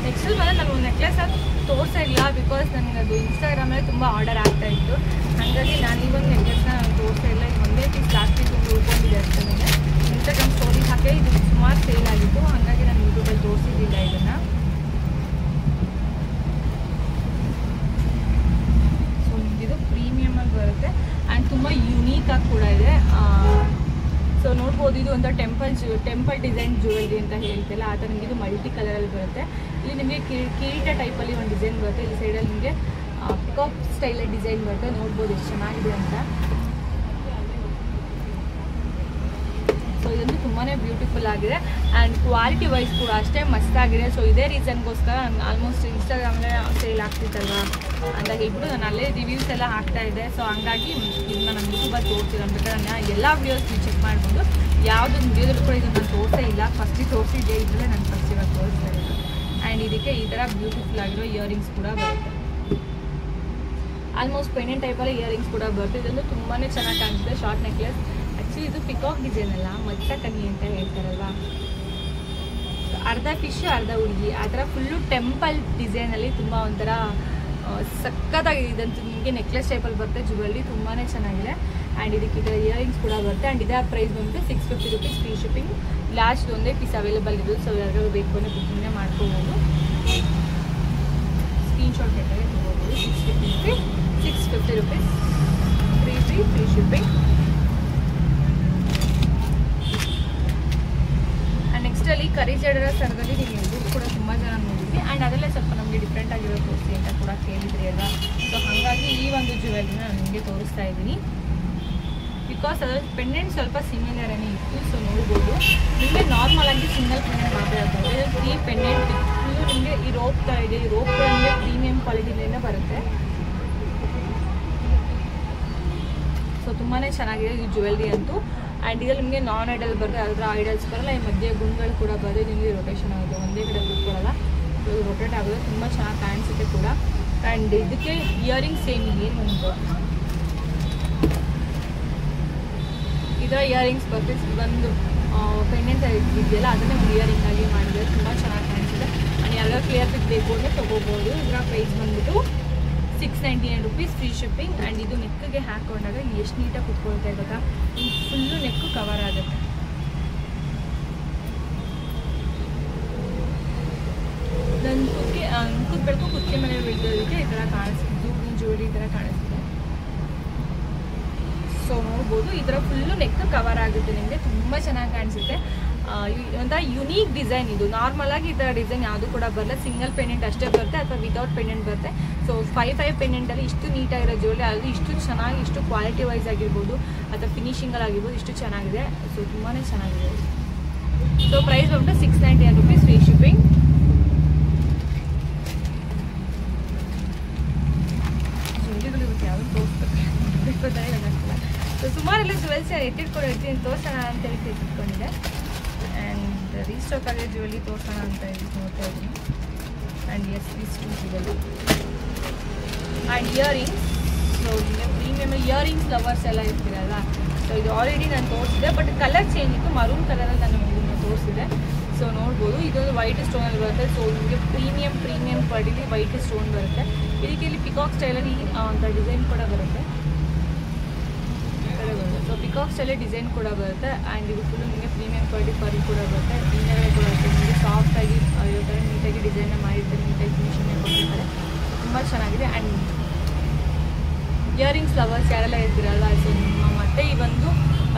ನೆಕ್ಸ್ಟ್ ಬಂದರೆ ನಾನು ನೆಕ್ಲೆಸ್ ಅದು ತೋರಿಸೇ ಇಲ್ಲ, ಬಿಕಾಸ್ ನನಗೆ ಅದು ಇನ್ಸ್ಟಾಗ್ರಾಮಲ್ಲಿ ತುಂಬ ಆರ್ಡರ್ ಆಗ್ತಾಯಿತ್ತು. ಹಾಗಾಗಿ ನಾನು ಈ ಒಂದು ನೆಕ್ಲೆಸ್ನ ನಾನು ತೋರಿಸೇ ಇಲ್ಲ. ಈಗ ಒಂದೇ ಪೀಸ್ ಪ್ಲಾಸ್ಟಿಕ್ ಒಂದು ಉಳ್ಕೊಂಡಿದೆ ಅಷ್ಟೇ. ನನಗೆ ಇನ್ಸ್ಟಾಗ್ರಾಮ್ ಸ್ಟೋರಿ ಹಾಕಿ ಇದು ಸುಮಾರು ಸೇಲ್ ಆಗಿತ್ತು, ಹಾಗಾಗಿ ನಾನು ಯೂಟ್ಯೂಬಲ್ಲಿ ತೋರಿಸಿದ್ದಿಲ್ಲ ಇದನ್ನು. ಸೊ ಇದು ಪ್ರೀಮಿಯಮಲ್ಲಿ ಬರುತ್ತೆ ಆ್ಯಂಡ್ ತುಂಬ ಯುನೀಕಾಗಿ ಕೂಡ ಇದೆ. ಟೆಂಪಲ್ ಡಿಸೈನ್ ಜ್ಯುವೆಲ್ರಿ ಅಂತ ಹೇಳ್ತಿಲ್ಲ, ಆ ಥರ ನಿಮಗೆ ಇದು ಮಲ್ಟಿ ಕಲರಲ್ಲಿ ಬರುತ್ತೆ. ಇಲ್ಲಿ ನಿಮಗೆ ಕಿರೀಟ ಟೈಪಲ್ಲಿ ಒಂದು ಡಿಸೈನ್ ಬರುತ್ತೆ. ಇಲ್ಲಿ ಸೈಡಲ್ಲಿ ನಿಮಗೆ ಪಿಕಾಕ್ ಸ್ಟೈಲಲ್ಲಿ ಡಿಸೈನ್ ಬರುತ್ತೆ. ನೋಡ್ಬೋದು ಎಷ್ಟು ಚೆನ್ನಾಗಿದೆ ಅಂತ. ಸೊ ಇದೊಂದು ತುಂಬಾ ಬ್ಯೂಟಿಫುಲ್ ಆಗಿದೆ ಆ್ಯಂಡ್ ಕ್ವಾಲಿಟಿ ವೈಸ್ ಕೂಡ ಅಷ್ಟೇ ಮಸ್ತಾಗಿದೆ. ಸೊ ಇದೇ ರೀಸನ್ಗೋಸ್ಕರ ನಾನು ಆಲ್ಮೋಸ್ಟ್ ಇನ್ಸ್ಟಾಗ್ರಾಮಲ್ಲೇ ಸೇಲ್ ಆಗ್ತಿತ್ತಲ್ವ ಅಂತ ಹೇಳ್ಬಿಟ್ಟು ನಾನು ಅಲ್ಲೇ ರಿವ್ಯೂಸ್ ಎಲ್ಲ ಹಾಕ್ತಾಯಿದ್ದೆ. ಸೊ ಹಂಗಾಗಿ ಇದನ್ನ ನಾನು ಯೂಟ್ಯೂಬಲ್ಲಿ ತೋರಿಸಿಲ್ಲ ಬೇಕಾದ್ರೆ ನಾನು ಎಲ್ಲ ವೀಡಿಯೋಸ್ ಚೆಕ್ ಮಾಡ್ಬೋದು. ಯಾವುದೊಂದು ವೀಡಿಯೋದಲ್ಲೂ ಕೂಡ ಇದನ್ನು ನಾನು ತೋರಿಸೇ ಇಲ್ಲ. ಫಸ್ಟಿಗೆ ತೋರಿಸಿದ್ದೆ, ಇದರಲ್ಲೇ ನಾನು ಫಸ್ಟ್ ಇವಾಗ ತೋರಿಸ್ತಾ ಇರೋದು. ಆ್ಯಂಡ್ ಇದಕ್ಕೆ ಈ ಥರ ಬ್ಯೂಟಿಫುಲ್ ಆಗಿರೋ ಇಯರಿಂಗ್ಸ್ ಕೂಡ ಬರುತ್ತೆ. ಆಲ್ಮೋಸ್ಟ್ ಪೆಂಡೆಂಟ್ ಟೈಪಲ್ಲಿ ಇಯರಿಂಗ್ಸ್ ಕೂಡ ಬರುತ್ತೆ. ಇದೊಂದು ತುಂಬಾ ಚೆನ್ನಾಗಿ ಕಾಣಿಸುತ್ತೆ. ಶಾರ್ಟ್ ನೆಕ್ಲೆಸ್ ಆ್ಯಕ್ಚುಲಿ ಇದು ಪಿಕಾಕ್ ಡಿಸೈನ್ ಅಲ್ಲ, ಮಚ್ಚ ಕನ್ನಿ ಅಂತ ಹೇಳ್ತಾರಲ್ವ, ಅರ್ಧ ಫಿಶ್ ಅರ್ಧ ಹುಡುಗಿ ಆ ಥರ ಫುಲ್ಲು ಟೆಂಪಲ್ ಡಿಸೈನಲ್ಲಿ ತುಂಬ ಒಂಥರ ಸಕ್ಕತ್ತಾಗಿದೆ. ಇದಂತೂ ನಿಮಗೆ ನೆಕ್ಲೆಸ್ ಟೈಪಲ್ಲಿ ಬರುತ್ತೆ. ಜ್ಯುವೆಲ್ರಿ ತುಂಬಾ ಚೆನ್ನಾಗಿದೆ. ಆ್ಯಂಡ್ ಇದಕ್ಕೆ ಈ ಥರ ಇಯರಿಂಗ್ಸ್ ಕೂಡ ಬರುತ್ತೆ. ಆ್ಯಂಡ್ ಇದರ ಪ್ರೈಸ್ ಬಂದು 650 rupees ಫ್ರೀ ಶಿಪ್ಪಿಂಗ್. ಲಾಸ್ಟ್ ಒಂದೇ ಪೀಸ್ ಅವೈಲೇಬಲ್ ಇರೋದು. ಸೊ ಯಾರು ಬೇಕು ಅಂದರೆ ಬುಕ್ಕಿಂಗ್ ಮಾಡ್ಕೋಬೋದು. ಸ್ಕ್ರೀನ್ಶಾಟ್ ಬೇಕಾದ್ರೆ ತೊಗೋಬೋದು. 650 rupees ಫ್ರೀ ಶಿಪ್ಪಿಂಗ್. ನೆಕ್ಸ್ಟಲ್ಲಿ ಕರಿಜಡರ ಸರದಲ್ಲಿ ನೀವು ಎಲ್ಲರೂ ಕೂಡ ತುಂಬ ಜನ ನೋಡಿದ್ವಿ. ಆ್ಯಂಡ್ ಅದರಲ್ಲೇ ಸ್ವಲ್ಪ ನಮಗೆ ಡಿಫ್ರೆಂಟ್ ಆಗಿರೋ ತೋರಿಸಿ ಅಂತ ಕೂಡ ಕೇಳಿದ್ರಿ ಅಲ್ವಾ. ಸೊ ಹಾಗಾಗಿ ಈ ಒಂದು ಜ್ಯುವೆಲ್ರಿನ ನಾನು ನಿಮಗೆ ತೋರಿಸ್ತಾ ಇದ್ದೀನಿ. ಬಿಕಾಸ್ ಅದರಲ್ಲಿ ಪೆಂಡೆಂಟ್ ಸ್ವಲ್ಪ ಸಿಮಿಲರೇ ಇತ್ತು. ಸೊ ನೋಡ್ಬೋದು ನಿಮಗೆ ನಾರ್ಮಲ್ ಆಗಿ ಸಿಂಗಲ್ ಪೆಂಡೆಂಟ್ ಮಾತ್ರ ಇರ್ತದೆ. 3 ಪೆಂಡೆಂಟ್ ಫುಲ್ಲು ನಿಮಗೆ ಈ ರೋಪ್ ಥರ ಇದೆ. ಈ ರೋಪ್ ನಿಮಗೆ ಪ್ರೀಮಿಯಂ ಕ್ವಾಲಿಟಿಯಿಂದ ಬರುತ್ತೆ. ಸೊ ತುಂಬಾ ಚೆನ್ನಾಗಿದೆ ಈ ಜ್ಯುವೆಲ್ರಿ ಅಂತೂ. ಆ್ಯಂಡ್ ಇದರಲ್ಲಿ ನಿಮಗೆ ನಾನ್ ಐಡಲ್ ಬರುತ್ತೆ, ಅದರ ಐಡಲ್ಸ್ ಬರಲ್ಲ. ಈ ಮಧ್ಯೆ ಗುಂಡ್ಗಳು ಕೂಡ ಬರುತ್ತೆ. ನಿಮಗೆ ರೊಟೇಷನ್ ಆಗುತ್ತೆ, ಒಂದೇ ಕಡೆ ಕೂತ್ಕೊಳ್ಳಲ್ಲ, ರೊಟೇಟ್ ಆಗೋದು ತುಂಬ ಚೆನ್ನಾಗಿ ಕಾಣಿಸುತ್ತೆ ಕೂಡ. ಆ್ಯಂಡ್ ಇದಕ್ಕೆ ಇಯರಿಂಗ್ಸ್ ಏನಿದೆ ಒಂದು ಇದರ ಇಯರಿಂಗ್ಸ್ ಬರುತ್ತೆ. ಒಂದು ಪೆಂಡೆಂಟ್ ಇದೆಯಲ್ಲ ಅದನ್ನೇ ಒಂದು ಇಯರಿಂಗ್ ಆಗಿ ಮಾಡಿದರೆ ತುಂಬ ಚೆನ್ನಾಗಿ ಕಾಣಿಸುತ್ತೆ. ಆ್ಯಂಡ್ ಯಾವ್ಯಾವ ಕ್ಲಿಯರ್ ಪಿಕ್ ಬೇಕು ಅಂದರೆ ತೊಗೋಬೋದು. ಇದರ ಪ್ರೈಸ್ ಬಂದುಬಿಟ್ಟು 699 rupees ಫ್ರೀ ಶಿಪ್ಪಿಂಗ್. ಆ್ಯಂಡ್ ಇದು ನೆಕ್ಗೆ ಹಾಕೊಂಡಾಗ ಎಷ್ಟು ನೀಟಾಗಿ ಕುತ್ಕೊಳ್ತಾ ಇದ್ದಾಗ ಫುಲ್ಲು ನೆಕ್ಕು ಕವರ್ ಆಗುತ್ತೆ. ನನ್ನ ಕುತ್ಬೇಕು ಕುತ್ತಿಗೆ ಮೇಲೆ ಬೀಳೋದಕ್ಕೆ ಈ ಥರ ಕಾಣಿಸ್ತಿದ್ದು ಜ್ಯುವೆಲ್ರಿ ಈ ಥರ ಕಾಣಿಸ್ತಿದೆ. ಸೊ ನೋಡ್ಬೋದು ಈ ಥರ ಫುಲ್ಲು ನೆಕ್ ಕವರ್ ಆಗುತ್ತೆ. ನಿಮಗೆ ತುಂಬ ಚೆನ್ನಾಗಿ ಕಾಣಿಸುತ್ತೆ. ಒಂಥರ ಯುನೀಕ್ ಡಿಸೈನ್ ಇದು. ನಾರ್ಮಲ್ ಆಗಿ ಈ ಥರ ಡಿಸೈನ್ ಯಾವುದು ಕೂಡ ಬರಲ್ಲ. ಸಿಂಗಲ್ ಪೆಂಡೆಂಟ್ ಅಷ್ಟೇ ಬರುತ್ತೆ ಅಥವಾ ವಿತೌಟ್ ಪೆಂಡೆಂಟ್ ಬರುತ್ತೆ. ಸೊ 5 ಪೆಂಡೆಂಟಲ್ಲಿ ಇಷ್ಟು ನೀಟಾಗಿರೋ ಜ್ಯುವೆಲ್ರಿ, ಅದು ಇಷ್ಟು ಚೆನ್ನಾಗಿ, ಇಷ್ಟು ಕ್ವಾಲಿಟಿ ವೈಸ್ ಆಗಿರ್ಬೋದು ಅಥವಾ ಫಿನಿಶಿಂಗಲ್ಲಿ ಆಗಿರ್ಬೋದು, ಇಷ್ಟು ಚೆನ್ನಾಗಿದೆ. ಸೊ ತುಂಬಾ ಚೆನ್ನಾಗಿದೆ. ಸೊ ಪ್ರೈಸ್ ಬಂದು 699 rupees ಫ್ರೀ ಶಿಪ್ಪಿಂಗ್. ಜ್ಯುವೆಲ್ರಿಗಳು ಇವತ್ತು ಯಾವುದು ತೋರಿಸ್ಬೇಕು ಸೊ ಸುಮಾರೆಲ್ಲ ಜ್ಯುವೆಲ್ಸ್ ಎತ್ತಿಟ್ಕೊಂಡಿರ್ತೀನಿ, ತೋರಿಸೋಣ ಅಂತ ಹೇಳಿ ಎತ್ತಿಟ್ಕೊಂಡಿದ್ದೆ. ಆ್ಯಂಡ್ ರೀಸ್ಟಾಕ್ ಆಗಿರೋ ಜ್ಯುವೆಲ್ರಿ ತೋರಿಸೋಣ ಅಂತ ಹೇಳಿ ನೋಡ್ತಾ ಇದ್ದೀನಿ. And yes these 2 jewellery and earrings. So ನಿಮಗೆ ಪ್ರೀಮಿಯಮ್ ಇಯರಿಂಗ್ಸ್ ಲವರ್ಸ್ ಎಲ್ಲ ಇರ್ತೀರಲ್ಲ. ಸೊ ಇದು ಆಲ್ರೆಡಿ ನಾನು ತೋರಿಸಿದೆ, ಬಟ್ ಕಲರ್ ಚೇಂಜ್ ಇತ್ತು. ಮರೂನ್ ಕಲರಲ್ಲಿ ನಾನು ಇದನ್ನು ತೋರಿಸಿದೆ. ಸೊ ನೋಡ್ಬೋದು ಇದೊಂದು ವೈಟ್ ಸ್ಟೋನಲ್ಲಿ ಬರುತ್ತೆ. ಸೊ ನಿಮಗೆ ಪ್ರೀಮಿಯಂ ಕ್ವಾಲಿಟಿ ವೈಟ್ ಸ್ಟೋನ್ ಬರುತ್ತೆ. ಇದಕ್ಕೆ ಇಲ್ಲಿ ಪಿಕಾಕ್ ಸ್ಟೈಲಲ್ಲಿ ಅಂತ ಡಿಸೈನ್ ಕೂಡ ಬರುತ್ತೆ. ಸೊ ಪಿಕಾಕ್ ಸ್ಟೈಲಲ್ಲಿ ಡಿಸೈನ್ ಕೂಡ ಬರುತ್ತೆ. ಆ್ಯಂಡ್ ಇದು ಫುಲ್ಲು ನಿಮಗೆ ಪ್ರೀಮಿಯಂ ಕ್ವಾಲಿಟಿ ಪರ್ಲ್ ಕೂಡ ಬರುತ್ತೆ. ಇನ್ನರ್ ಕೂಡ ಬರುತ್ತೆ. ನಿಮಗೆ ಸಾಫ್ಟಾಗಿ ಇರೋ ಥರ ನೀಟಾಗಿ ಡಿಸೈನ್ನ ಮಾಡಿರ್ತಾರೆ, ನೀಟಾಗಿ ಫಿನಿಶಿಂಗ್ ಕೊಟ್ಟಿರ್ತಾರೆ. ತುಂಬ ಚೆನ್ನಾಗಿದೆ. ಆ್ಯಂಡ್ ಇಯರಿಂಗ್ಸ್ ಲವರ್ಸ್ ಯಾರೆಲ್ಲ ಇರ್ತೀರಲ್ಲ, ಸೊ ನಿಮ್ಮ ಮತ್ತೆ ಈ ಒಂದು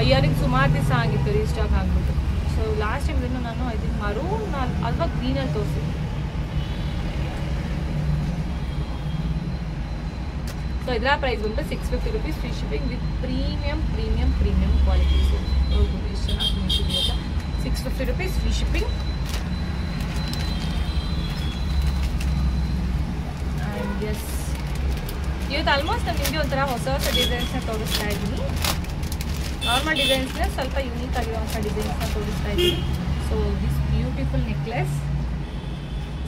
ಇಯರಿಂಗ್ಸ್ ಸುಮಾರು ದಿವಸ ಆಗಿತ್ತು ರೀಸ್ಟಾಕ್ ಆಗಿಬಿಟ್ಟು. ಸೊ ಲಾಸ್ಟ್ ಟೈಮ್ ಇದನ್ನು ನಾನು ಐ ಥಿಂಕ್ ಮರೂನ್ ಅಥವಾ ಗ್ರೀನಲ್ಲಿ ತೋರಿಸಿದ್ದೆ. ಸೊ ಇದರ ಪ್ರೈಸ್ ಬಂದು 650 rupees free shipping with premium quality. So ನೋಡ್ಬೋದು ಎಷ್ಟು ಚೆನ್ನಾಗಿ ನಿಂತಿದೆ ಅಂತ. 650 rupees free shipping. And yes ಇವತ್ತು ಆಲ್ಮೋಸ್ಟ್ ನಾನು ನಿಮಗೆ ಒಂಥರ ಹೊಸ ಡಿಸೈನ್ಸ್ನ ತೋರಿಸ್ತಾ ಇದ್ದೀನಿ. ನಾರ್ಮಲ್ ಡಿಸೈನ್ಸ್ನ ಸ್ವಲ್ಪ ಯೂನಿಕ್ ಆಗಿರುವಂಥ ಡಿಸೈನ್ಸ್ನ ತೋರಿಸ್ತಾ ಇದ್ದೀನಿ. So this beautiful necklace.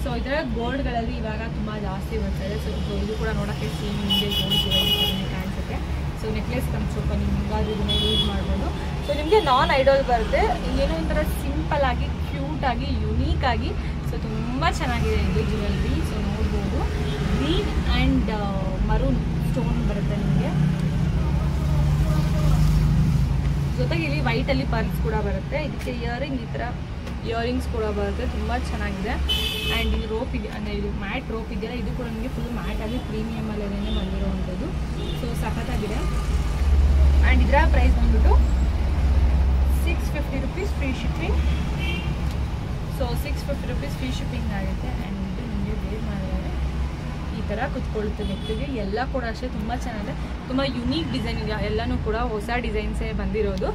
So ಇದರ ಗೋಲ್ಡ್ಗಳಲ್ಲಿ ಇವಾಗ ತುಂಬ ಜಾಸ್ತಿ ಬರ್ತಾಯಿದೆ. ಸೊ ಇದು ಕೂಡ ನೋಡೋಕ್ಕೆ ಸೇಮ್ ನಿಮಗೆ ಗೋಲ್ಡ್ ಜ್ಯುವೆಲ್ರಿ ಕಾಣಿಸುತ್ತೆ. ಸೊ ನೆಕ್ಲೆಸ್ ಒಂದು ಸ್ವಲ್ಪ ನಿಮ್ಗಾದ್ರೂ ಇದನ್ನು ಯೂಸ್ ಮಾಡ್ಬೋದು. ಸೊ ನಿಮಗೆ ನಾನ್ ಐಡಲ್ ಬರುತ್ತೆ. ಏನೋ ಒಂಥರ ಸಿಂಪಲ್ ಆಗಿ ಕ್ಯೂಟಾಗಿ ಯುನೀಕಾಗಿ ಸೊ ತುಂಬ ಚೆನ್ನಾಗಿದೆ ಇದು ಜ್ಯುವೆಲ್ರಿ. ಸೊ ನೋಡ್ಬೋದು ಗ್ರೀನ್ ಆ್ಯಂಡ್ ಮರೂನ್ ಸ್ಟೋನ್ ಬರುತ್ತೆ ನಿಮಗೆ. ಜೊತೆಗೆ ಇಲ್ಲಿ ವೈಟಲ್ಲಿ ಪರ್ಲ್ಸ್ ಕೂಡ ಬರುತ್ತೆ. ಇದಕ್ಕೆ ಇಯರಿಂಗ್ ಈ ಥರ ಇಯರಿಂಗ್ಸ್ ಕೂಡ ಬರುತ್ತೆ. ತುಂಬ ಚೆನ್ನಾಗಿದೆ. ಆ್ಯಂಡ್ ಇದು ರೋಪ್ ಇದೆ, ಅಂದರೆ ಇದು ಮ್ಯಾಟ್ ರೋಪ್ ಇದೆಯಲ್ಲ, ಇದು ಕೂಡ ನಿಮಗೆ ಫುಲ್ ಮ್ಯಾಟಾಗಿ ಪ್ರೀಮಿಯಮಲ್ಲೇ ಬಂದಿರುವಂಥದ್ದು. ಸೊ ಸಖತ್ತಾಗಿದೆ. ಆ್ಯಂಡ್ ಇದರ ಪ್ರೈಸ್ ಬಂದ್ಬಿಟ್ಟು 650 rupees free shipping. So 650 rupees free shipping ಆಗುತ್ತೆ. ಆ್ಯಂಡ್ ಇದು ನಿಮಗೆ ವೇರ್ ಮಾಡಿದರೆ ಈ ಥರ ಕುತ್ಕೊಳ್ಳುತ್ತೆ ನೆಕ್ಗೆ. ಎಲ್ಲ ಕೂಡ ಅಷ್ಟೇ ತುಂಬ ಚೆನ್ನಾಗಿದೆ, ತುಂಬ ಯುನೀಕ್ ಡಿಸೈನ್ ಇದೆ. ಎಲ್ಲನೂ ಕೂಡ ಹೊಸ ಡಿಸೈನ್ಸೇ ಬಂದಿರೋದು.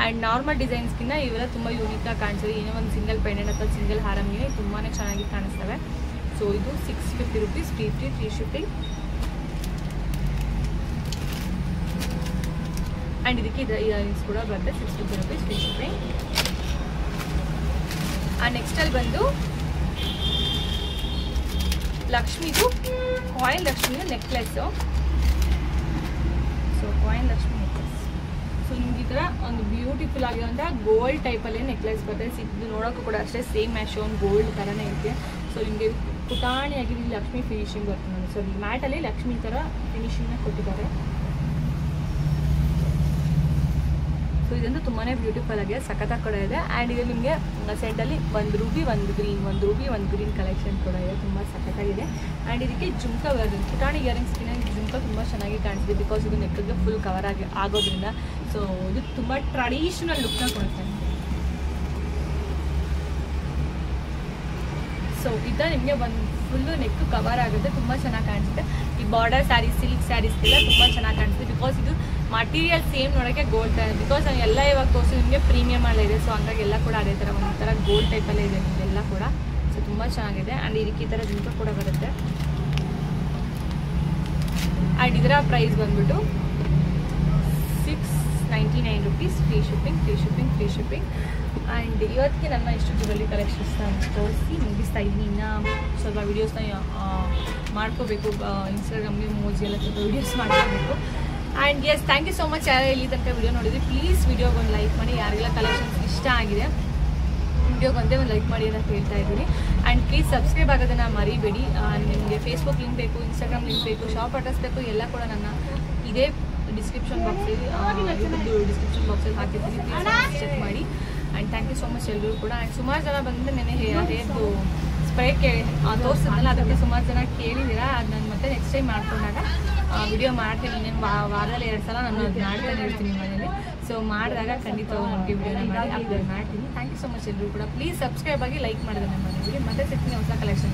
ಆ್ಯಂಡ್ ನಾರ್ಮಲ್ ಡಿಸೈನ್ಸ್ಗಿಂತ ಇವೆಲ್ಲ ತುಂಬ ಯೂನಿಕಾಗಿ ಕಾಣಿಸ್ತದೆ. ಏನೋ ಒಂದು ಸಿಂಗಲ್ ಪೆಂಡೆಂಟ್ ಅಥವಾ ಸಿಂಗಲ್ ಹಾರಮ್ಗೆ ತುಂಬಾ ಚೆನ್ನಾಗಿ ಕಾಣಿಸ್ತವೆ. ಸೊ ಇದು 650 rupees ಫ್ರೀ ಶಿಪ್ಪಿಂಗ್. ಆ್ಯಂಡ್ ಇದಕ್ಕೆ ಇಯರಿಂಗ್ಸ್ ಕೂಡ ಬರುತ್ತೆ 650 rupees ಫ್ರೀ ಶಿಪ್ಪಿಂಗ್. ಆ್ಯಂಡ್ ನೆಕ್ಸ್ಟಲ್ಲಿ ಬಂದು ಲಕ್ಷ್ಮಿದು ಕಾಯಿನ್ ಲಕ್ಷ್ಮಿದು necklace. So coin Lakshmi necklace. So ನಿಮ್ಗೆ ಈ ಥರ ಒಂದು ಬ್ಯೂಟಿಫುಲ್ ಆಗಿರೋಂಥ ಗೋಲ್ಡ್ ಟೈಪಲ್ಲೇ ನೆಕ್ಲೆಸ್ ಬರುತ್ತೆ. ಇದು ನೋಡೋಕ್ಕೂ ಕೂಡ ಅಷ್ಟೇ ಸೇಮ್ ಮ್ಯಾಶ್ ಒಂದು ಗೋಲ್ಡ್ ಥರನೇ ಇರುತ್ತೆ. ಸೊ ನಿಮಗೆ ಪುಟಾಣಿಯಾಗಿ ಇಲ್ಲಿ ಲಕ್ಷ್ಮಿ ಫಿನಿಶಿಂಗ್ ಬರುತ್ತೆ ನೋಡಿ. ಸೊ ಮ್ಯಾಟಲ್ಲಿ ಲಕ್ಷ್ಮಿ ಥರ ಫಿನಿಶಿಂಗ್ನ ಕೊಟ್ಟಿದ್ದಾರೆ. ಸೊ ಇದಂತೂ ತುಂಬಾ ಬ್ಯೂಟಿಫುಲ್ ಆಗಿದೆ, ಸಖತ್ತಾಗಿ ಕೂಡ ಇದೆ. ಆ್ಯಂಡ್ ಇದು ನಿಮಗೆ ಸೆಟ್ಟಲ್ಲಿ ಒಂದು ರೂಬಿ ಒಂದು ಗ್ರೀನ್ ಕಲೆಕ್ಷನ್ ಕೂಡ ಇದೆ, ತುಂಬ ಸಖತ್ತಾಗಿದೆ. ಆ್ಯಂಡ್ ಇದಕ್ಕೆ ಜುಮ್ಕಾ ಬರುತ್ತೆ. ಪುಟಾಣಿ ಇಯರಿಂಗ್ಸ್ಗಿನ ಜುಮ್ಕಾ ತುಂಬ ಚೆನ್ನಾಗಿ ಕಾಣಿಸ್ತಿದೆ, ಬಿಕಾಸ್ ಇದು ನೆಕ್ಗೆ ಫುಲ್ ಕವರ್ ಆಗೋದ್ರಿಂದ. ಸೊ ಇದು ತುಂಬ ಟ್ರೆಡಿಷನಲ್ ಲುಕ್ನ ಕೊಡುತ್ತೆ. ಸೊ ಇದ ನಿಮಗೆ ಒಂದು ಫುಲ್ಲು ನೆಕ್ ಕವರ್ ಆಗುತ್ತೆ, ತುಂಬ ಚೆನ್ನಾಗಿ ಕಾಣಿಸುತ್ತೆ. ಈ ಬಾರ್ಡರ್ ಸ್ಯಾರೀಸ್, ಸಿಲ್ಕ್ ಸ್ಯಾರೀಸ್ಗೆಲ್ಲ ತುಂಬ ಚೆನ್ನಾಗಿ ಕಾಣಿಸುತ್ತೆ, ಬಿಕಾಸ್ ಇದು ಮಟೀರಿಯಲ್ ಸೇಮ್ ನೋಡೋಕ್ಕೆ ಗೋಲ್ಡ್ ಥರ. ಬಿಕಾಸ್ ಎಲ್ಲ ಇವಾಗ ತೋರಿಸಿ ನಿಮಗೆ ಪ್ರೀಮಿಯಮ್ ಅಲ್ಲ ಇದೆ. ಸೊ ಹಂಗಾಗಿ ಎಲ್ಲ ಕೂಡ ಅದೇ ಥರ ಒಂಥರ ಗೋಲ್ಡ್ ಟೈಪಲ್ಲೇ ಇದೆ ನಿಮಗೆಲ್ಲ ಕೂಡ. ಸೊ ತುಂಬ ಚೆನ್ನಾಗಿದೆ. ಆ್ಯಂಡ್ ಇದಕ್ಕೆ ಈ ಥರ ಜುಮ್ಕ ಕೂಡ ಬರುತ್ತೆ. ಆ್ಯಂಡ್ ಇದರ ಪ್ರೈಸ್ ಬಂದ್ಬಿಟ್ಟು 699 rupees ಫ್ರೀ ಶಿಪ್ಪಿಂಗ್. ಆ್ಯಂಡ್ ಇವತ್ತಿಗೆ ನನ್ನ ಇಷ್ಟು ಜ್ಯುವೆಲ್ಲರಿ ಕಲೆಕ್ಷನ್ಸ್ನ ತೋರಿಸಿ ಮುಗಿಸ್ತಾ ಇದ್ದೀನಿ. ಇನ್ನು ಸ್ವಲ್ಪ ವೀಡಿಯೋಸ್ನ ಮಾಡ್ಕೋಬೇಕು, ಇನ್ಸ್ಟಾಗ್ರಾಮ್ಗೆ ಮೋಜಿ ಎಲ್ಲ ಸ್ವಲ್ಪ ವೀಡಿಯೋಸ್ ಮಾಡ್ಕೋಬೇಕು. And yes, thank you so much. ಯಾರು ಇಲ್ಲಿ ತನಕ ವೀಡಿಯೋ ನೋಡಿದ್ರಿ ಪ್ಲೀಸ್ ವೀಡಿಯೋಗೆ ಒಂದು ಲೈಕ್ ಮಾಡಿ. ಯಾರಿಗೆಲ್ಲ ಕಲೆಕ್ಷನ್ಸ್ ಇಷ್ಟ ಆಗಿದೆ ವಿಡಿಯೋಗೆ ಒಂದೇ ಒಂದು ಲೈಕ್ ಮಾಡಿ ಅಂತ ಹೇಳ್ತಾ ಇದ್ದೀನಿ. ಆ್ಯಂಡ್ ಪ್ಲೀಸ್ ಸಬ್ಸ್ಕ್ರೈಬ್ ಆಗೋದನ್ನು ಮರಿಬೇಡಿ. ನಿಮಗೆ ಫೇಸ್ಬುಕ್ ಲಿಂಕ್ ಬೇಕು, ಇನ್ಸ್ಟಾಗ್ರಾಮ್ ಲಿಂಕ್ ಬೇಕು, ಶಾಪ್ ಅಡ್ರೆಸ್ ಬೇಕು, ಎಲ್ಲ ಕೂಡ ನನ್ನ ಇದೇ ಡಿಸ್ಕ್ರಿಪ್ಷನ್ ಬಾಕ್ಸಲ್ಲಿ ಡಿಸ್ಕ್ರಿಪ್ಷನ್ ಬಾಕ್ಸಲ್ಲಿ ಹಾಕಿರ್ತೀನಿ, ಪ್ಲೀಸ್ ಚೆಕ್ ಮಾಡಿ. And thank you so much ಎಲ್ಲರೂ ಕೂಡ. ಆ್ಯಂಡ್ ಸುಮಾರು ಜನ ಬಂದು ನೆನೆ ಹೇರ್ದು ಸ್ಪ್ರೇ ತೋರಿಸಿದ್ನಲ್ಲ, ಅದಕ್ಕೆ ಸುಮಾರು ಜನ ಕೇಳಿದ್ದೀರಾ. ಅದು ನಾನು ಮತ್ತೆ ನೆಕ್ಸ್ಟ್ ಟೈಮ್ ಮಾಡ್ಕೊಂಡಾಗ ವಿಡಿಯೋ ಮಾಡ್ತೀನಿ. ಇನ್ನೇನು ವಾರದಲ್ಲಿ 2 ಸಲ ನಾನು ಮಾಡ್ತಾನೆ ಇರ್ತೀನಿ ಮನೇಲಿ. ಸೊ ಮಾಡಿದಾಗ ಖಂಡಿತ ನಮಗೆ ವಿಡಿಯೋನ ಮಾಡಿ ಅಪ್ಲೋಡ್ ಮಾಡ್ತೀನಿ. ಥ್ಯಾಂಕ್ ಯು ಸೊ ಮಚ್ ಎಲ್ಲರೂ ಕೂಡ. ಪ್ಲೀಸ್ ಸಬ್ಸ್ಕ್ರೈಬ್ ಆಗಿ ಲೈಕ್ ಮಾಡಿದ್ರೆ ನಮ್ಮ ಮನೆಗೆ. ಮತ್ತೆ ಸಿಗ್ತೀನಿ ಹೊಸ ಕಲೆಕ್ಷನ್.